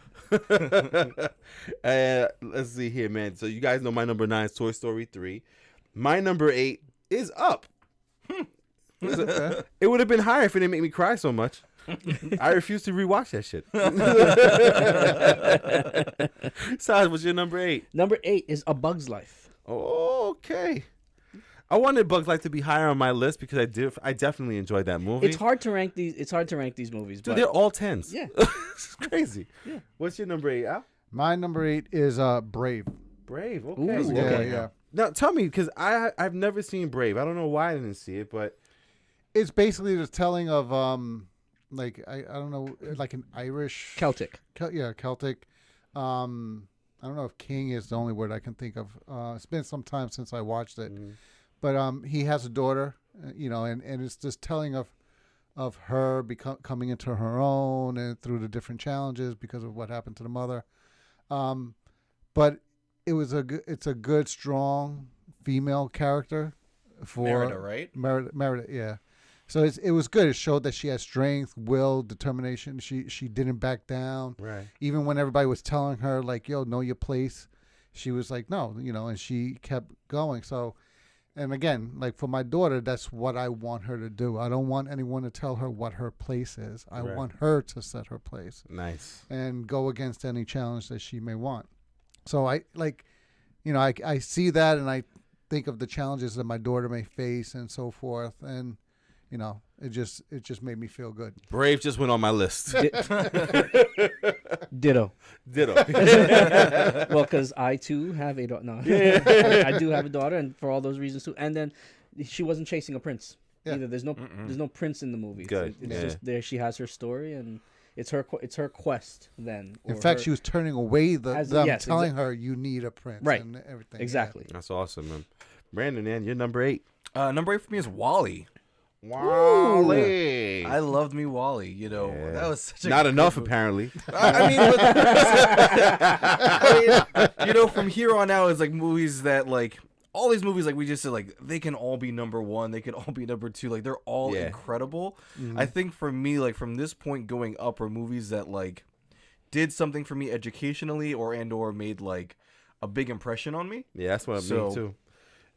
Let's see here, man. So you guys know my number 9 is Toy Story 3. My number 8 is Up. It would have been higher if it didn't make me cry so much. I refuse to rewatch that shit. Saj, what's your number 8? Number 8 is A Bug's Life. Oh, okay. I wanted Bugs Life to be higher on my list because I definitely enjoyed that movie. It's hard to rank these. It's hard to rank these movies. Dude, but they're all 10s. Yeah. It's crazy. Yeah. What's your number 8, Al? My number 8 is Brave. Brave. Okay. Ooh, Yeah, okay. yeah. Now tell me, because I've never seen Brave. I don't know why I didn't see it, but It's basically the telling of like I don't know, like an Irish Celtic. Celtic. I don't know if king is the only word I can think of. It's been some time since I watched it, but he has a daughter, and it's just telling of her coming into her own and through the different challenges because of what happened to the mother. But it's a good, strong female character for Merida, right? Merida, yeah. So it was good. It showed that she has strength, will, determination. She didn't back down. right. Even when everybody was telling her, like, yo, know your place, she was like, no, and she kept going. So, and again, like for my daughter, that's what I want her to do. I don't want anyone to tell her what her place is. I Right. want her to set her place Nice. and go against any challenge that she may want. So I see that and I think of the challenges that my daughter may face and so forth. And, it just made me feel good. Brave just went on my list. Ditto. Ditto. Well, because I too have a daughter. No, I do have a daughter, and for all those reasons too. And then she wasn't chasing a prince either. There's no prince in the movie. Good. It's Yeah. just there. She has her story, and it's her quest. Then, In fact, she was turning away them yes, telling her you need a prince Right. and everything. exactly. That's awesome, man. Brandon, man, you're number 8. Number 8 for me is Wally. Wally. I loved me Wally. Yeah. That was such a Not good enough, movie. apparently. I mean, from here on out, it's like movies that like all these movies, like we just said, like they can all be number 1, they can all be number 2, like they're all Yeah. incredible. Mm-hmm. I think for me, like from this point going up, are movies that like did something for me educationally or made like a big impression on me. Yeah, that's what I So- mean too.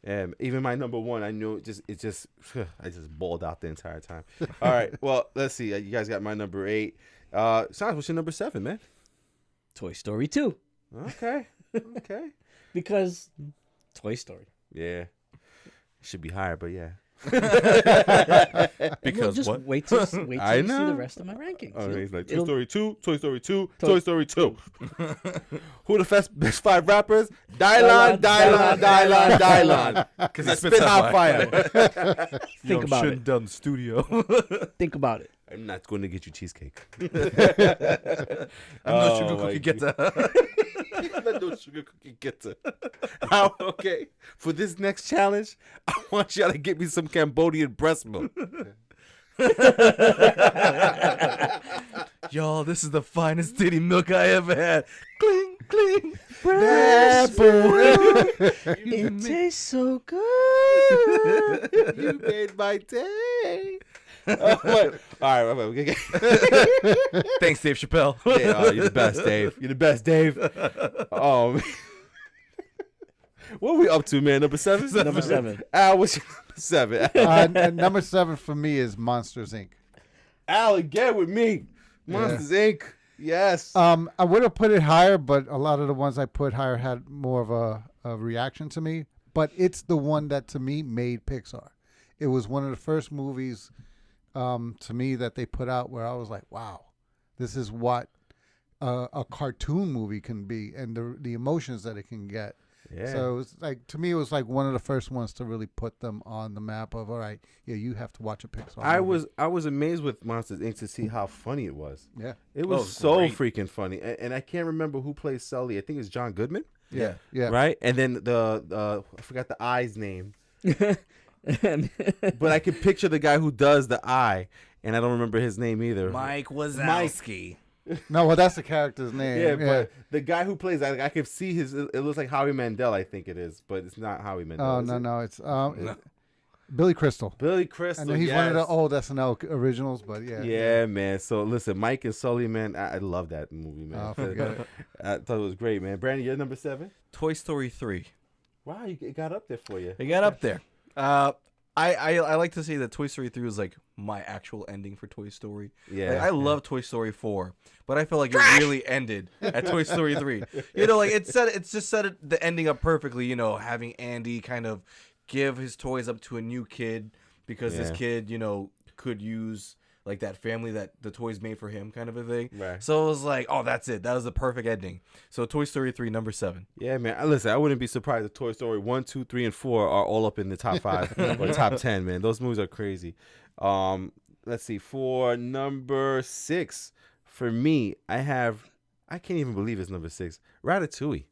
And even my number 1, I knew I just bawled out the entire time. All right, well, let's see. You guys got my number 8. Sans, what's your number 7, man? Toy Story 2, Okay, okay. because Toy Story. Yeah, should be higher, but yeah. Because just what? wait till I you see the know. rest of my rankings. Oh, he's like Toy It'll- Story 2, Toy Story 2, Toy Story 2. Who the best 5 rappers? Dylon. Because I spit hot fire. Think about it. Down the studio. Think about it. I'm not going to get you cheesecake. I'm not sugar my cookie getter. No sugar cookie getter. Okay, for this next challenge, I want y'all to get me some Cambodian breast milk. Y'all, this is the finest titty milk I ever had. Cling, cling. It tastes so good. You made my day. Oh, wait. All right, okay. Thanks, Dave Chappelle. Yeah, you're the best, Dave. You're the best, Dave. Oh, man. What are we up to, man? Number 7? Number 7. Al, what's your number 7? And number 7 for me is Monsters Inc. Al, again with me. Monsters Inc. Yes. I would have put it higher, but a lot of the ones I put higher had more of a reaction to me. But it's the one that to me made Pixar. It was one of the first movies to me that they put out where I was like, wow, this is what a cartoon movie can be and the emotions that it can get. Yeah. So it was like, to me, it was like one of the first ones to really put them on the map of, all right, yeah, you have to watch a Pixar movie. I was amazed with Monsters Inc. to see how funny it was. Yeah. It was it's so great. freaking funny, and I can't remember who plays Sully. I think it's John Goodman, Yeah. Yeah. right? And then the I forgot the eye's name, but I could picture the guy who does the eye, and I don't remember his name either. Mike Wazowski. No, well, that's the character's name. Yeah, but the guy who plays, I could see his. It looks like Howie Mandel, I think it is, but it's not Howie Mandel. Oh, is no, it? no. It's Billy Crystal. Billy Crystal. I know he's one of the yes. old SNL originals, but yeah. Yeah, man. So listen, Mike and Sully, man, I love that movie, man. Oh, forget it. I thought it was great, man. Brandon, you're number 7. Toy Story 3. Wow, it got up there for you. It got up there. I like to say that Toy Story 3 was like my actual ending for Toy Story. Yeah, Like, I love Toy Story 4, but I felt like it really ended at Toy Story 3. Like it just set the ending up perfectly, having Andy kind of give his toys up to a new kid because this kid, could use like that family that the toys made for him, kind of a thing. Right. So it was like, oh, that's it. That was the perfect ending. So Toy Story 3, number 7. Yeah, man. Listen, I wouldn't be surprised if Toy Story 1, 2, 3, and 4 are all up in the top 5 or top 10, man. Those movies are crazy. Let's see. For number 6, for me, I can't even believe it's number 6, Ratatouille.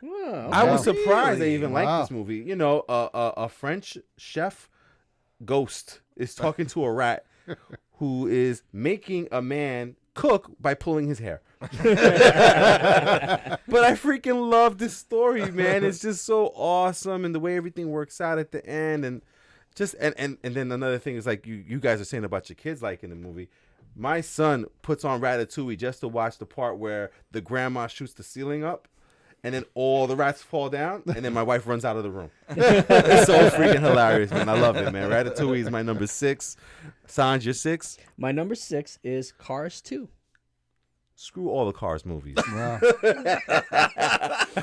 Oh, okay. I was surprised I even liked this movie. A French chef ghost is talking to a rat who is making a man cook by pulling his hair. But I freaking love this story, man. It's just so awesome, and the way everything works out at the end, and just and then another thing is like you guys are saying about your kids liking the movie. My son puts on Ratatouille just to watch the part where the grandma shoots the ceiling up, and then all the rats fall down, and then my wife runs out of the room. It's so freaking hilarious, man. I love it, man. Ratatouille is my number 6. Sanj, your 6? My number 6 is Cars 2. Screw all the Cars movies. Wow.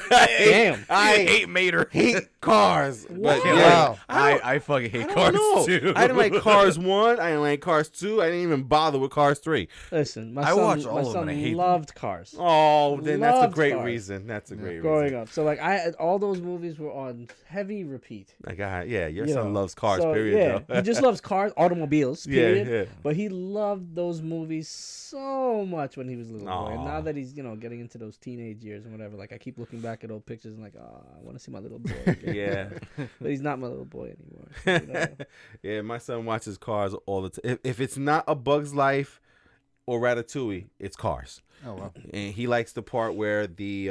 Damn. I hate Mater. Hate Cars. But Wow. I fucking hate I Cars don't know. too. I didn't like Cars 1. I didn't like Cars 2. I didn't even bother with Cars 3. Listen, I watched all my of them son and I hate them. loved Cars. Oh, then that's a Loved great Cars. reason. That's a great Growing reason. up. So like all those movies were on heavy repeat. Like, yeah, your You son know, loves Cars, so, period. Yeah, though. he just loves cars, automobiles, Yeah, period. yeah. But he loved those movies so much when he was a little boy. And now Aw. that he's, getting into those teenage years and whatever, like I keep looking back at old pictures and like, oh, I want to see my little boy again. Yeah. But he's not my little boy anymore. Yeah, my son watches Cars all the time. If it's not A Bug's Life or Ratatouille, it's Cars. Oh, wow. And he likes the part where the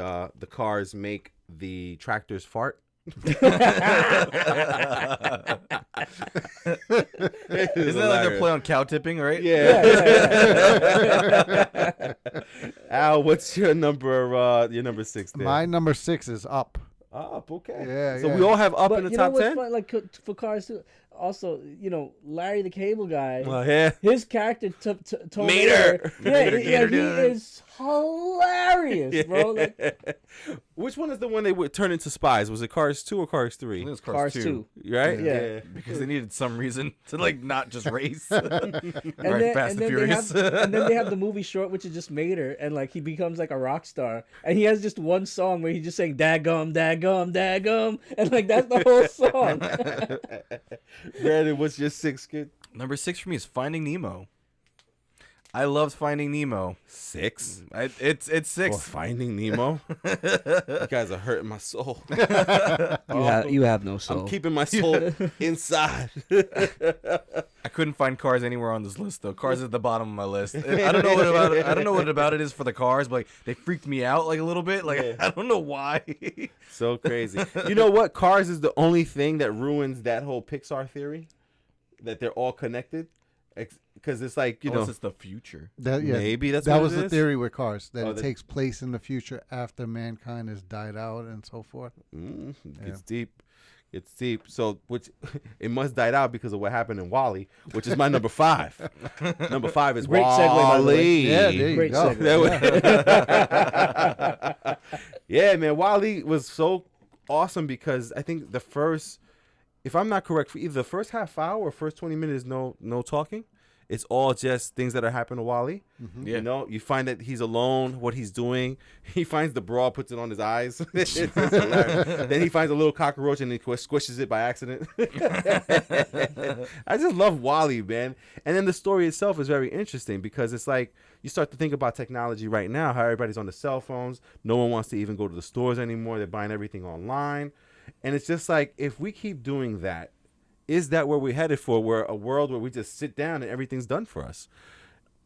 cars make the tractors fart. Isn't that like their play on cow tipping, right? Yeah. Al, what's your number 6 there? My number 6 is Up. Up, okay. Yeah, So yeah. we all have Up But in the you know top what's 10? fun? Like for Cars too. Also, Larry the Cable Guy. Well, yeah. His character, Mater. Mater. Yeah, Mater, he Gator, is hilarious, bro. Like, Which one is the one they would turn into spies? Was it Cars 2 or Cars I think 3? it was Cars 2. Right? Yeah. Because they needed some reason to like not just race. Right, then, Fast and Furious. and then they have the movie short, which is just Mater, and like he becomes like a rock star, and he has just one song where he's just saying "daggum, daggum, daggum," and like that's the whole song. Brandon, what's your 6, kid? Number 6 for me is Finding Nemo. I loved Finding Nemo. 6? It's 6. For Finding Nemo? You guys are hurting my soul. You have no soul. I'm keeping my soul inside. I couldn't find Cars anywhere on this list though. Cars is at the bottom of my list. I don't know what about it. I don't know what about it is for the Cars, but like, they freaked me out like a little bit. Like Yeah. I don't know why. So crazy. You know what? Cars is the only thing that ruins that whole Pixar theory, that they're all connected. Because it's like, Unless it's the future. maybe that's that what was it the is. theory with Cars, that Oh, it that- takes place in the future after mankind has died out and so forth. It's deep. It's deep. So, which it must died out because of what happened in Wall-E, which is my number 5. Number 5 is Great segue, by the way. Wall-E. Yeah, there you Great go. segue. Yeah, man. Wall-E was so awesome because I think the first, if I'm not correct, for either the first half hour or first 20 minutes, no talking. It's all just things that are happening to Wall-E. Yeah. You find that he's alone, what he's doing. He finds the bra, puts it on his eyes. It's hilarious. Then he finds a little cockroach and he squishes it by accident. I just love Wall-E, man. And then the story itself is very interesting because it's like you start to think about technology right now, how everybody's on the cell phones. No one wants to even go to the stores anymore. They're buying everything online. And it's just like, if we keep doing that, is that where we're headed for? Where a world where we just sit down and everything's done for us?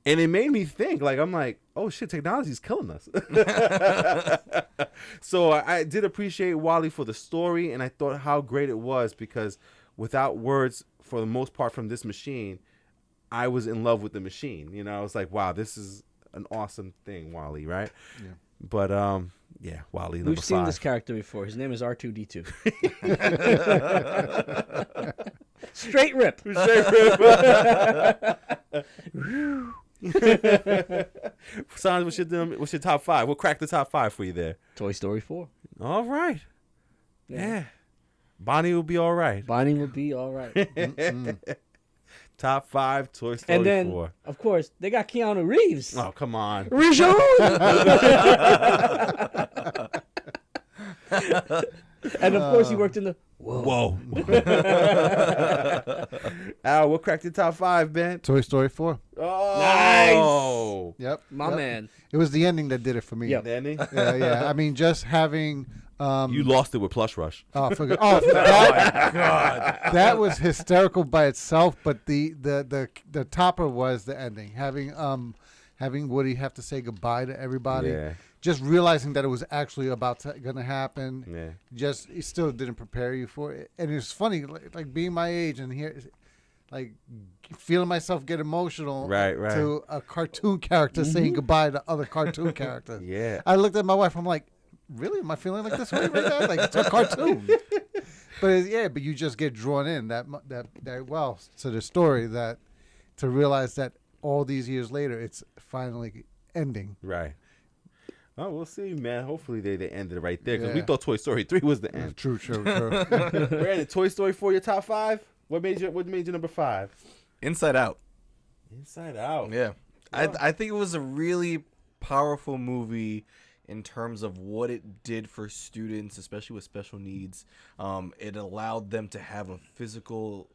And it made me think, like, I'm like, oh shit, technology's killing us. So I did appreciate Wall-E for the story, and I thought how great it was because without words, for the most part, from this machine, I was in love with the machine. I was like, wow, this is an awesome thing, Wall-E, right? Yeah. But yeah, Wall-E number 5. We've seen this character before. His name is R2D2. Straight rip. Son, what's your top 5? We'll crack the top 5 for you there. Toy Story 4. All right. Yeah. Bonnie will be all right. Bonnie will be all right. Top 5 Toy Story And then, 4. of course, they got Keanu Reeves. Oh, come on. Rijon! And of course, he worked in the. Whoa. Al, what cracked the top 5, Ben? Toy Story 4. Oh. Yep. My man. It was the ending that did it for me. Yep. Danny? Yeah. I mean, just having. You lost it with Plush Rush. Oh, that was hysterical by itself. But the topper was the ending. Having Woody have to say goodbye to everybody. Yeah. Just realizing that it was actually going to happen. Yeah. Just it still didn't prepare you for it. And it's funny, like being my age and here, like feeling myself get emotional. Right. To a cartoon character saying goodbye to other cartoon characters. Yeah. I looked at my wife. I'm like, really? Am I feeling like this way right now? Like it's a cartoon. But you just get drawn in that well to the story that to realize that all these years later it's finally ending. Right. Oh, we'll see, man. Hopefully they ended it right there because we Yeah. thought Toy Story 3 was the end. True. Brandon, Toy Story 4, your top 5? What made you number 5? Inside Out. Inside Out. Yeah. I think it was a really powerful movie in terms of what it did for students, especially with special needs. It allowed them to have a visual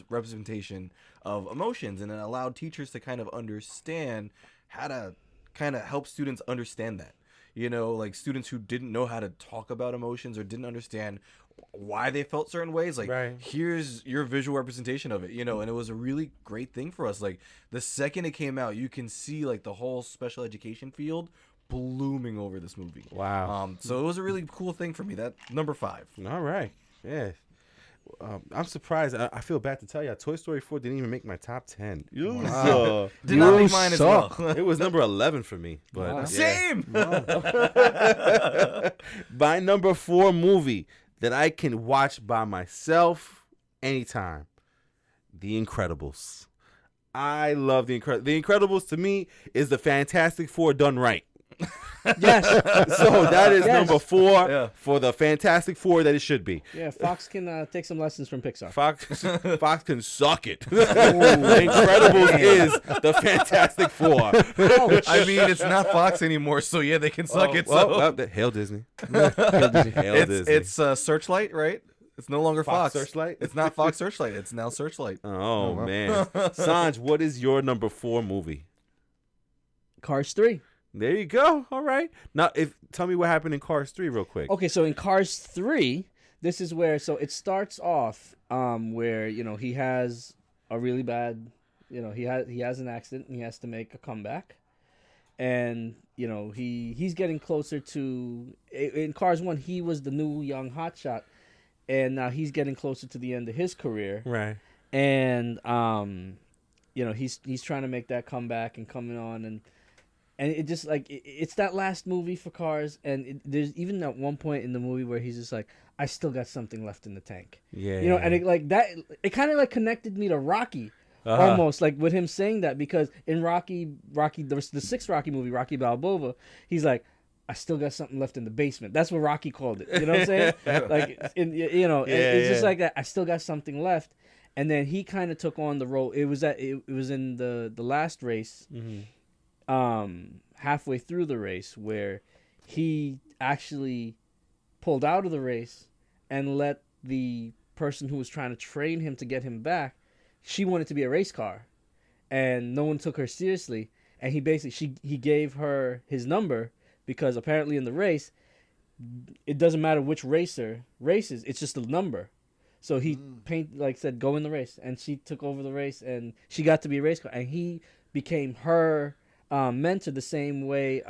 representation of emotions, and it allowed teachers to kind of understand how to kind of help students understand that. You know, like students who didn't know how to talk about emotions or didn't understand why they felt certain ways, like here's your visual representation of it, you know. And it was a really great thing for us. Like the second it came out, you can see like the whole special education field blooming over this movie. Wow. So it was a really cool thing for me. That number 5. All right. Yeah. I'm surprised. I feel bad to tell you, Toy Story 4 didn't even make my top 10. Wow. Did not make mine as well. It was number 11 for me. But Wow. Same. My number 4 movie that I can watch by myself anytime, The Incredibles. I love The Incredibles. The Incredibles to me is the Fantastic Four done right. Yes. So that is number 4 Yeah. for the Fantastic Four that it should be. Yeah, Fox can take some lessons from Pixar. Fox can suck it. Incredibles is the Fantastic Four. I mean, it's not Fox anymore, so yeah, they can suck it. So. Hail Disney. It's Searchlight, right? It's no longer Fox Fox. Searchlight? It's not Fox Searchlight. It's now Searchlight. Oh, man. Sanj, what is your number 4 movie? Cars 3. There you go. All right. Now, tell me what happened in Cars 3 real quick. Okay, so in Cars 3, this is where it starts off where, you know, he has a really bad, you know, he has an accident and he has to make a comeback. And, you know, he's getting closer to in Cars 1, he was the new young hotshot, and now he's getting closer to the end of his career. Right. And you know, he's trying to make that comeback and coming on, and it just like it's that last movie for Cars, and there's even at one point in the movie where he's just like, I still got something left in the tank. Yeah. You know, and it kind of like connected me to Rocky. Almost like with him saying that, because in Rocky, the 6th Rocky movie, Rocky Balboa, he's like, I still got something left in the basement. That's what Rocky called it. You know what I'm saying? Like, it's just like that. I still got something left. And then he kind of took on the role. It was in the last race, halfway through the race, where he actually pulled out of the race and let the person who was trying to train him to get him back. She wanted to be a race car, and no one took her seriously. And he gave her his number, because apparently in the race, it doesn't matter which racer races, it's just a number. So he said, go in the race, and she took over the race, and she got to be a race car, and he became her mentor the same way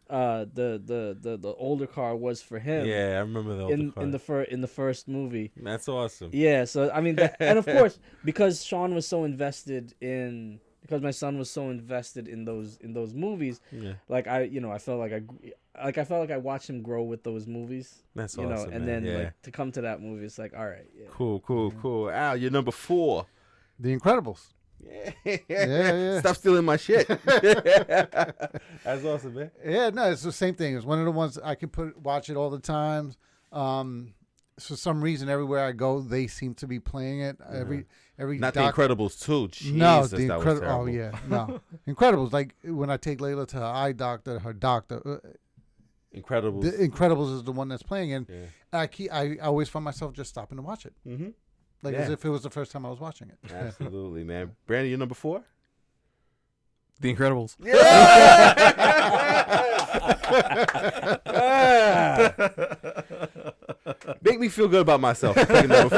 the older car was for him. Yeah, I remember the older car. in the first movie. That's awesome. Yeah, so I mean, and of course, because Sean was so invested in, because my son was so invested in those movies, like I felt like I watched him grow with those movies. That's awesome, awesome, and man. then like to come to that movie, it's like, all right, yeah. Cool. Al, you're number 4. The Incredibles. Yeah. Stop stealing my shit. That's awesome, man. Yeah, no, it's the same thing. It's one of the ones I can watch it all the time. for some reason, everywhere I go, they seem to be playing it. Every Not The Incredibles too. Jesus, no, The that was Incredibles. terrible. Oh yeah, no, Incredibles. Like when I take Layla to her eye doctor, her doctor. Incredibles. The Incredibles is the one that's playing, and Yeah. I always find myself just stopping to watch it, like as if it was the first time I was watching it. Absolutely, man. Brandon, you number 4? The Incredibles. Make me feel good about myself. Picking number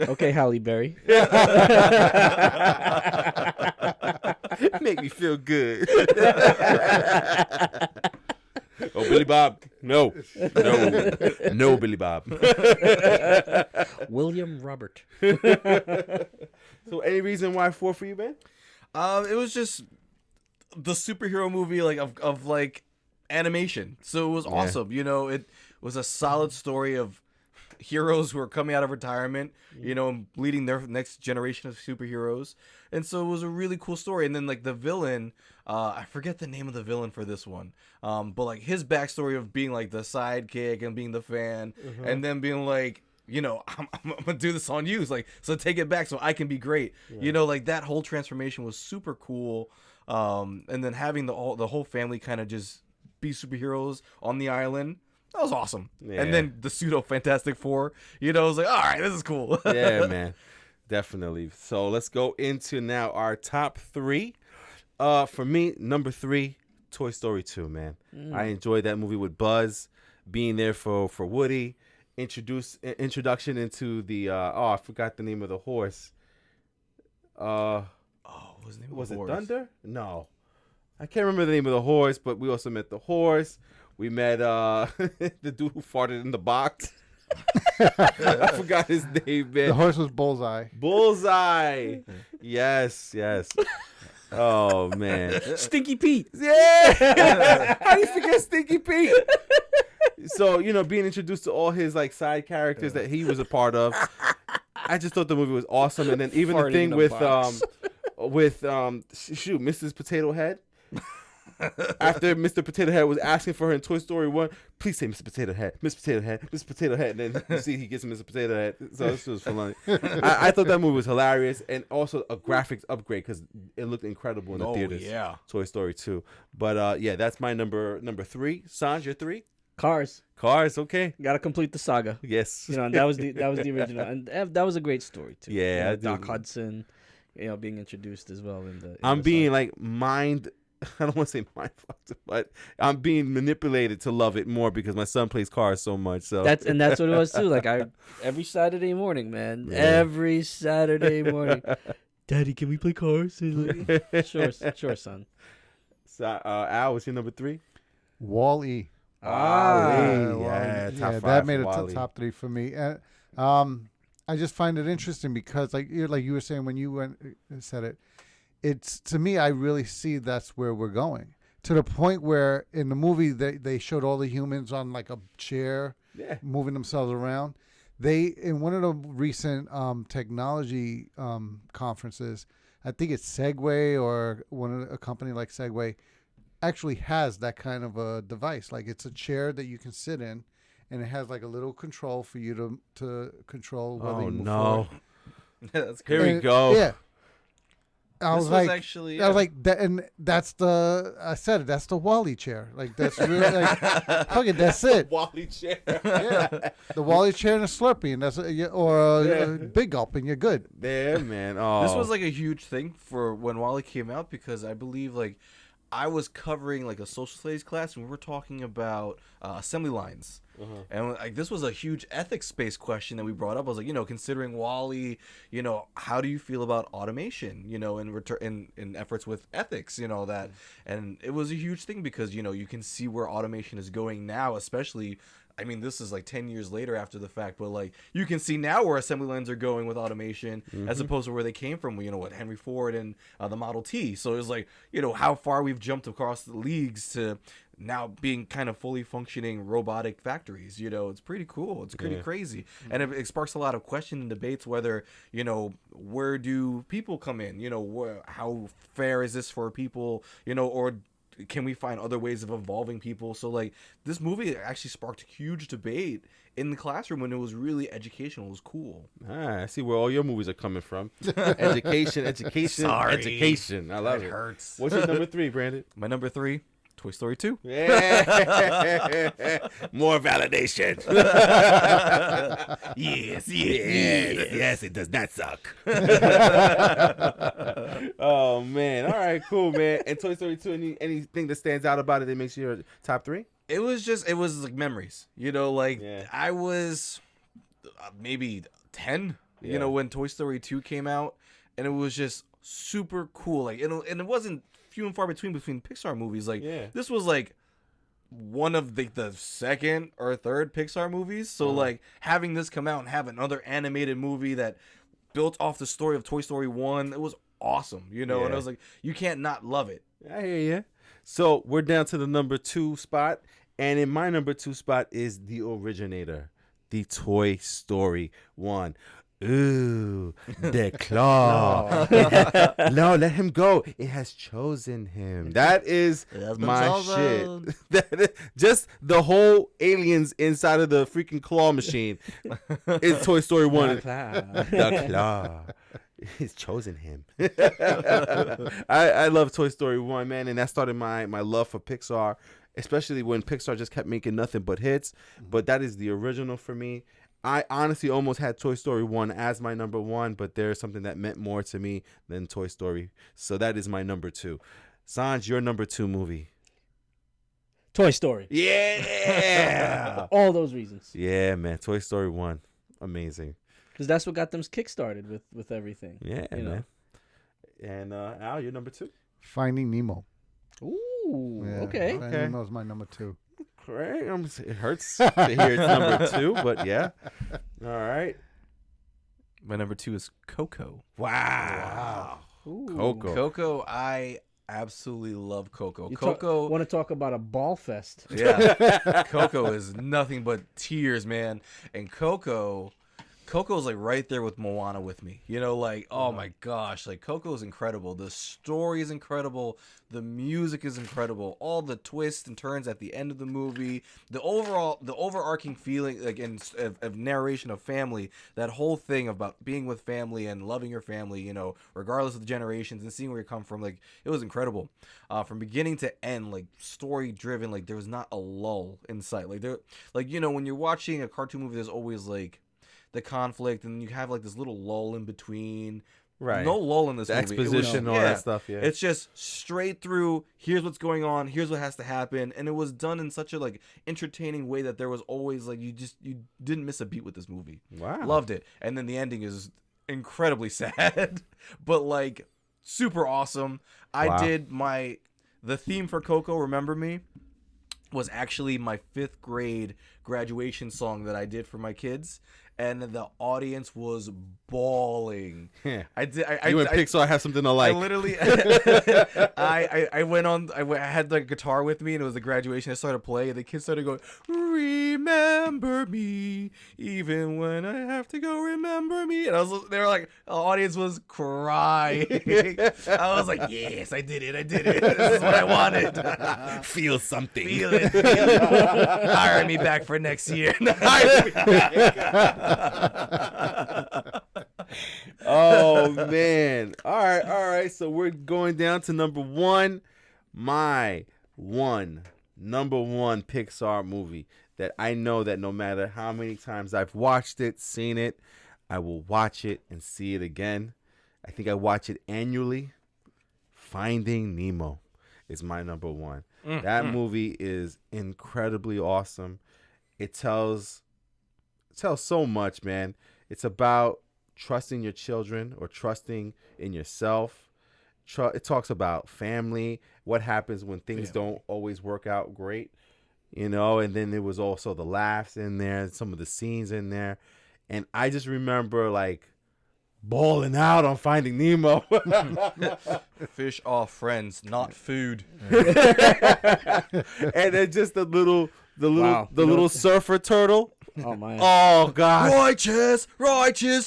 4. Okay, Halle Berry. Make me feel good. Oh, Billy Bob. No, Billy Bob. William Robert. So any reason why 4 for you, man? It was just the superhero movie of like animation. So it was awesome. You know, it was a solid story of heroes who are coming out of retirement, you know, and leading their next generation of superheroes. And so it was a really cool story. And then like the villain, I forget the name of the villain for this one. But like his backstory of being like the sidekick and being the fan and then being like, you know, I'm gonna do this on you. It's like, so take it back so I can be great. Yeah. You know, like that whole transformation was super cool. And then having the whole family kind of just be superheroes on the island. That was awesome. Yeah. And then the pseudo Fantastic Four, you know, I was like, all right, this is cool. Yeah, man. Definitely. So let's go into now our top 3. For me, number 3, Toy Story 2, man. I enjoyed that movie with Buzz, being there for Woody, introduction into the I forgot the name of the horse. What was the name was of the it horse? Thunder? No. I can't remember the name of the horse, but we also met the horse. We met the dude who farted in the box. I forgot his name, man. The horse was Bullseye. Bullseye. Yes. Oh, man. Stinky Pete. Yeah. How do you forget Stinky Pete? So, you know, being introduced to all his like side characters that he was a part of, I just thought the movie was awesome. And then even the thing with Mrs. Potato Head. After Mr. Potato Head was asking for her in Toy Story 1, please say Mr. Potato Head, Mr. Potato Head, Mr. Potato Head. And then you see he gets Mr. Potato Head. So this was funny. I thought that movie was hilarious and also a graphics upgrade because it looked incredible in the theaters. Yeah. Toy Story 2. But yeah, that's my number 3. Sanj, your 3? Cars. Okay. Got to complete the saga. Yes. You know, and that was the original, and that was a great story too. Yeah, you know, Doc Hudson, you know, being introduced as well in the. I'm being like I don't want to say mind fucked, but I'm being manipulated to love it more because my son plays cars so much. So that's what it was too. Like every Saturday morning, man. Yeah. Every Saturday morning, Daddy, can we play cars? Like, sure, son. So, Al, what's your number 3? Wall-E. Yeah, top 5 that made a top 3 for me. I just find it interesting because, like you were saying when you went and said it, it's to me, I really see that's where we're going to the point where in the movie they showed all the humans on like a chair, moving themselves around. They in one of the recent technology conferences, I think it's Segway or a company like Segway, actually has that kind of a device. Like it's a chair that you can sit in, and it has like a little control for you to control whether you move forward. That's Here we go. Yeah. I was like, that's the Wall-E chair. Like that's really like, fuck it, that's it. Wall-E chair. Yeah, the Wall-E chair and a Slurpee, and that's a Big Gulp, and you're good. There, man. Oh, this was like a huge thing for when Wall-E came out because I believe like I was covering like a social studies class and we were talking about assembly lines. And like this was a huge ethics-based question that we brought up. I was like, you know, considering Wall-E, you know, how do you feel about automation, you know, in efforts with ethics, you know, that, and it was a huge thing because, you know, you can see where automation is going now, especially, I mean, this is like 10 years later after the fact, but like you can see now where assembly lines are going with automation as opposed to where they came from, you know, what Henry Ford and the Model T. So it was like, you know, how far we've jumped across the leagues to now being kind of fully functioning robotic factories. You know, it's pretty cool. It's pretty crazy. And it sparks a lot of questions and debates whether, you know, where do people come in? You know, how fair is this for people? You know, or can we find other ways of involving people? So like this movie actually sparked huge debate in the classroom when it was really educational. It was cool. I see where all your movies are coming from. Education. Sorry. Education. I love it. Hurts. What's your number 3, Brandon? My number 3, Toy Story 2. Yeah. More validation. Yes, it does not suck. Oh, man. All right, cool, man. And Toy Story 2, anything that stands out about it that makes you your top 3? It was like memories. Like I was maybe 10, when Toy Story 2 came out, and it was just super cool. Like, and it wasn't few and far between Pixar movies. Like, this was like one of the second or third Pixar movies. So like having this come out and have another animated movie that built off the story of Toy Story 1, it was awesome. And I was like, you can't not love it. I hear you. So we're down to the number 2 spot. And in my number 2 spot is the originator, the Toy Story 1. Ooh, the claw. No, let him go. It has chosen him. That is my shit. Just the whole aliens inside of the freaking claw machine is Toy Story 1. The claw. It's chosen him. I love Toy Story 1, man, and that started my love for Pixar, especially when Pixar just kept making nothing but hits. But that is the original for me. I honestly almost had Toy Story 1 as my number 1, but there's something that meant more to me than Toy Story. So that is my number 2. Sanj, your number 2 movie. Toy Story. Yeah. For all those reasons. Yeah, man. Toy Story 1. Amazing. Because that's what got them kickstarted with everything. Yeah, man. And Al, your number 2? Finding Nemo. Ooh, Yeah, okay. Finding Nemo is my number 2. Great. It hurts to hear it's number 2, but yeah. All right. My number 2 is Coco. Wow. Coco. Coco, I absolutely love Coco. Want to talk about a ball fest? Yeah. Coco is nothing but tears, man. And Coco's like right there with Moana with me. Like, oh my gosh, like Coco is incredible. The story is incredible. The music is incredible. All the twists and turns at the end of the movie. The overarching feeling, like, of narration of family. That whole thing about being with family and loving your family, regardless of the generations, and seeing where you come from. Like, it was incredible. From beginning to end, like, story driven. Like, there was not a lull in sight. Like, when you're watching a cartoon movie, there's always like the conflict, and you have like this little lull in between. Right. No lull in this movie. Exposition, all that stuff. Yeah. It's just straight through. Here's what's going on. Here's what has to happen, and it was done in such a like entertaining way that there was always like you didn't miss a beat with this movie. Wow. Loved it, and then the ending is incredibly sad, but like super awesome. Wow. I did the theme for Coco, Remember Me, was actually my 5th grade graduation song that I did for my kids. And the audience was bawling. Yeah. You and Pixar have something to like. I literally, I went on. I had the guitar with me, and it was the graduation. I started playing, and the kids started going, "Remember me, even when I have to go. Remember me." And they were like, the audience was crying. I was like, "Yes, I did it. This is what I wanted. Feel something. Feel it. Hire me back for next year." Hire me back. Oh man. All right. So we're going down to number 1. My number 1 Pixar movie that I know that no matter how many times I've watched it, seen it, I will watch it and see it again. I think I watch it annually. Finding Nemo is my number 1. That movie is incredibly awesome. It tells so much, man. It's about trusting your children or trusting in yourself. It talks about family, what happens when things don't always work out great, and then there was also the laughs in there, some of the scenes in there. And I just remember like bawling out on Finding Nemo. Fish are friends, not food. And then just the little surfer turtle. Oh man. Oh God. Righteous,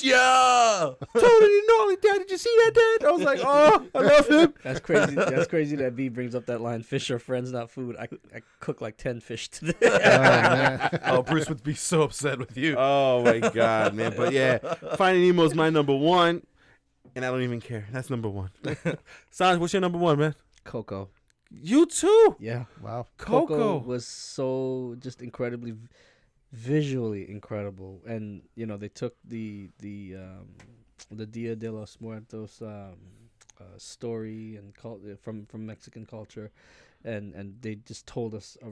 yeah. Totally gnarly, Dad. Did you see that, Dad? I was like, oh, I love him. That's crazy. That's crazy that B brings up that line. Fish are friends, not food. I cooked like 10 fish today. Oh, man. Oh, Bruce would be so upset with you. Oh my God, man. But yeah, Finding Nemo's my number one, and I don't even care. That's number one. Sanj, what's your number one, man? Coco. You too. Yeah. Wow. Coco was so just incredibly visually incredible, and they took the Dia de los Muertos story and from Mexican culture, and they just told us a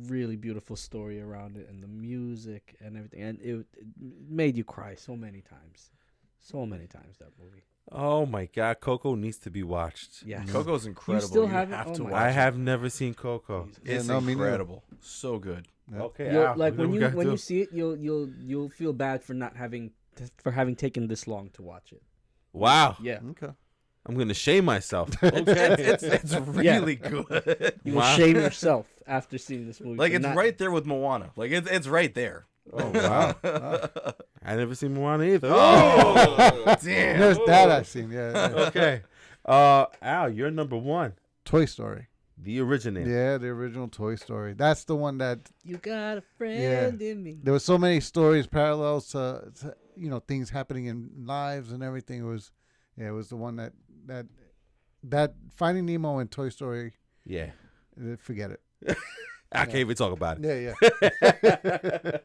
really beautiful story around it, and the music and everything, and it made you cry so many times, that movie. Oh my God, Coco needs to be watched. Yeah, Coco's incredible. You still You haven't? have Oh to my watch I it. have never seen Coco. It's Yeah, no, me neither. incredible. So good. Okay, Like when you see it, you'll feel bad for not having taken this long to watch it. Wow, Yeah, Okay. I'm gonna shame myself. It's really good. you will Wow. shame yourself after seeing this movie. Like for it's not- right there with Moana. Like it's right there. Oh wow, I never seen Moana either. Oh damn. There's that I've seen. Yeah. Okay, Al, you're number one. Toy Story. The originator. Yeah, the original Toy Story. That's the one that You got a friend in me. there were so many stories, parallels to things happening in lives and everything. It was the one that Finding Nemo and Toy Story. Yeah. Forget it. I can't even talk about it. Yeah.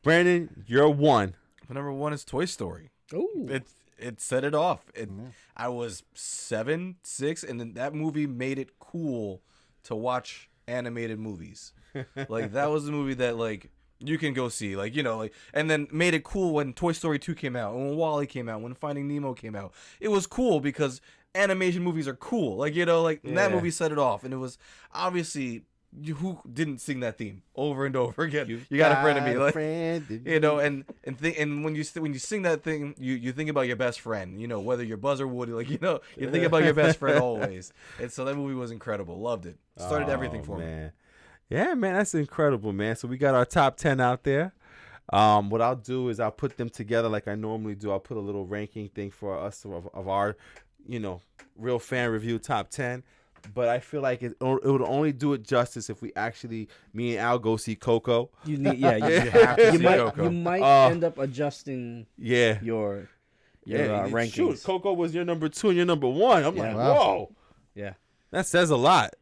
Brandon, you're one. My number one is Toy Story. Ooh. It set it off. I was 7, 6, and then that movie made it cool to watch animated movies. Like that was the movie that like you can go see, and then made it cool when Toy Story 2 came out, and when WALL-E came out, when Finding Nemo came out. It was cool because animation movies are cool. That movie set it off, and it was obviously. Who didn't sing that theme over and over again? You got a friend in me, and when you sing that thing, you think about your best friend. Whether you're Buzz or Woody, you think about your best friend always. And so that movie was incredible. Loved it. Started everything for me. Yeah, man, that's incredible, man. So we got our top 10 out there. What I'll do is I'll put them together like I normally do. I'll put a little ranking thing for us of our, real fan review top 10. But I feel like it would only do it justice if me and Al go see Coco. You need, yeah. You have to see Coco. You might end up adjusting Yeah. your rankings. Shoot, Coco was your number 2 and your number 1. I'm like, Wow. whoa. Yeah. That says a lot.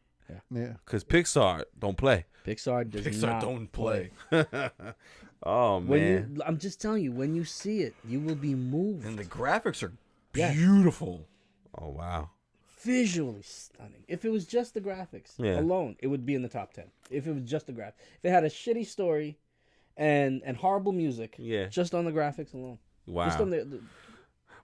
Yeah. Because Pixar don't play. Pixar does Pixar not don't play. Oh, man. I'm just telling you, when you see it, you will be moved. And the graphics are Yeah. beautiful. Oh, wow. Visually stunning. If it was just the graphics alone, it would be in the top 10. If it was just the graphics. If it had a shitty story and horrible music, just on the graphics alone. Wow. Just on the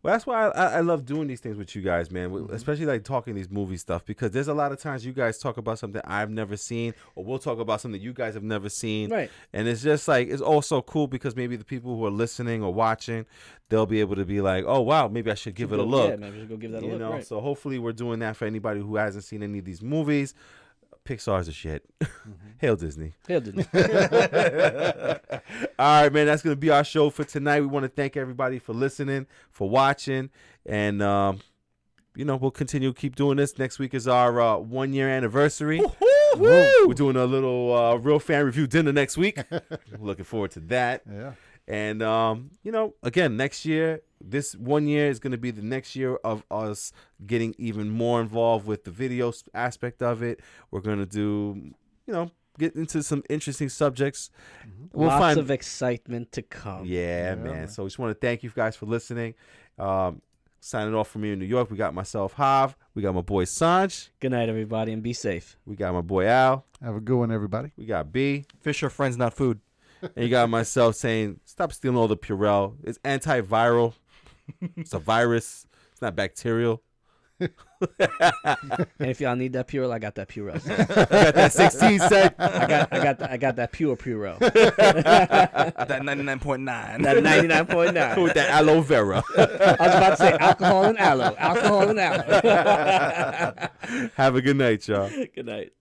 Well, that's why I love doing these things with you guys, man. Especially like talking these movie stuff, because there's a lot of times you guys talk about something I've never seen, or we'll talk about something you guys have never seen. Right. And it's just like, it's also cool because maybe the people who are listening or watching, they'll be able to be like, oh, wow, maybe I should give it a look. Yeah, maybe I should go give that a look. Right. So hopefully we're doing that for anybody who hasn't seen any of these movies. Pixar's a shit. Hail Disney. Hail Disney. All right, man. That's going to be our show for tonight. We want to thank everybody for listening, for watching. And, we'll continue to keep doing this. Next week is our 1-year anniversary. Woo! We're doing a little real fan review dinner next week. Looking forward to that. Yeah. And, again, next year, this 1 year is going to be the next year of us getting even more involved with the video aspect of it. We're going to do, get into some interesting subjects. We'll Lots of excitement to come. Yeah, man. So we just want to thank you guys for listening. Signing off from here in New York, we got myself, Hav. We got my boy, Sanj. Good night, everybody, and be safe. We got my boy, Al. Have a good one, everybody. We got B. Fish are friends, not food. And you got myself saying, stop stealing all the Purell. It's antiviral. It's a virus. It's not bacterial. And if y'all need that Purell, I got that Purell. I got that 16 cent. I got that pure Purell. That 99.9. That 99.9. With that aloe vera. I was about to say alcohol and aloe. Alcohol and aloe. Have a good night, y'all. Good night.